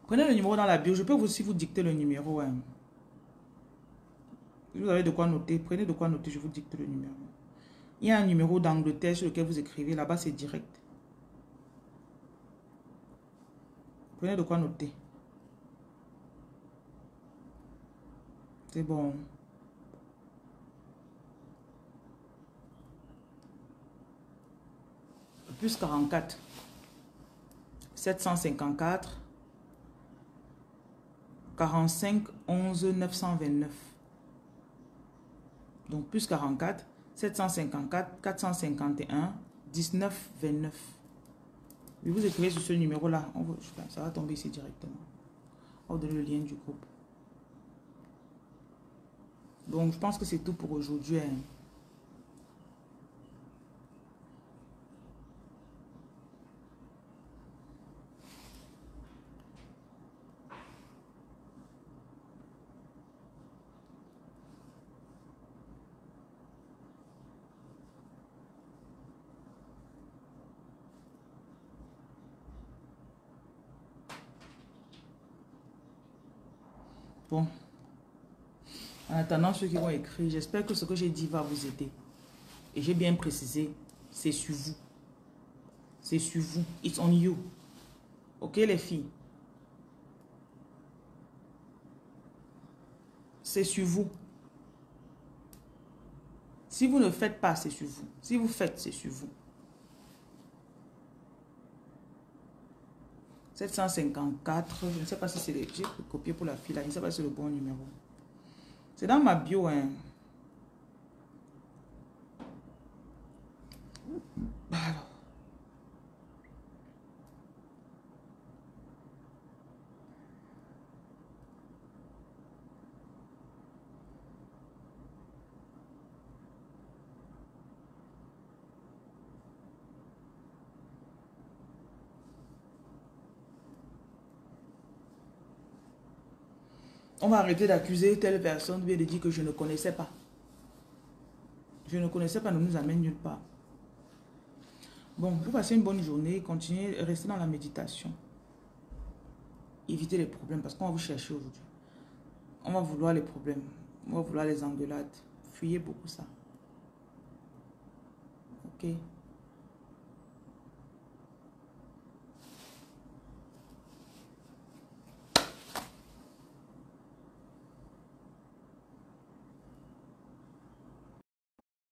Prenez le numéro dans la bio. Je peux aussi vous dicter le numéro. Hein. Si vous avez de quoi noter, prenez de quoi noter, je vous dicte le numéro. Il y a un numéro d'Angleterre sur lequel vous écrivez. Là-bas, c'est direct. Prenez de quoi noter. C'est bon. Plus 44. 754. 45 11 929. Donc plus 44. 754 451 19 29. Et vous écrivez sur ce numéro-là. Ça va tomber ici directement. On va vous donner le lien du groupe. Donc, je pense que c'est tout pour aujourd'hui. Hein. Bon. En attendant, ceux qui vont écrire, j'espère que ce que j'ai dit va vous aider. Et j'ai bien précisé, c'est sur vous. C'est sur vous. It's on you. Ok, les filles? C'est sur vous. Si vous ne faites pas, c'est sur vous. Si vous faites, c'est sur vous. 754, je ne sais pas si c'est... J'ai copié pour la fille là, je ne sais pas si c'est le bon numéro. C'est dans ma bio, hein. Alors. On va arrêter d'accuser telle personne, bien de dire que je ne connaissais pas. Je ne connaissais pas, ne nous amène nulle part. Bon, vous passez une bonne journée, continuez, restez dans la méditation. Évitez les problèmes parce qu'on va vous chercher aujourd'hui. On va vouloir les problèmes, on va vouloir les engueulades. Fuyez beaucoup ça. Ok?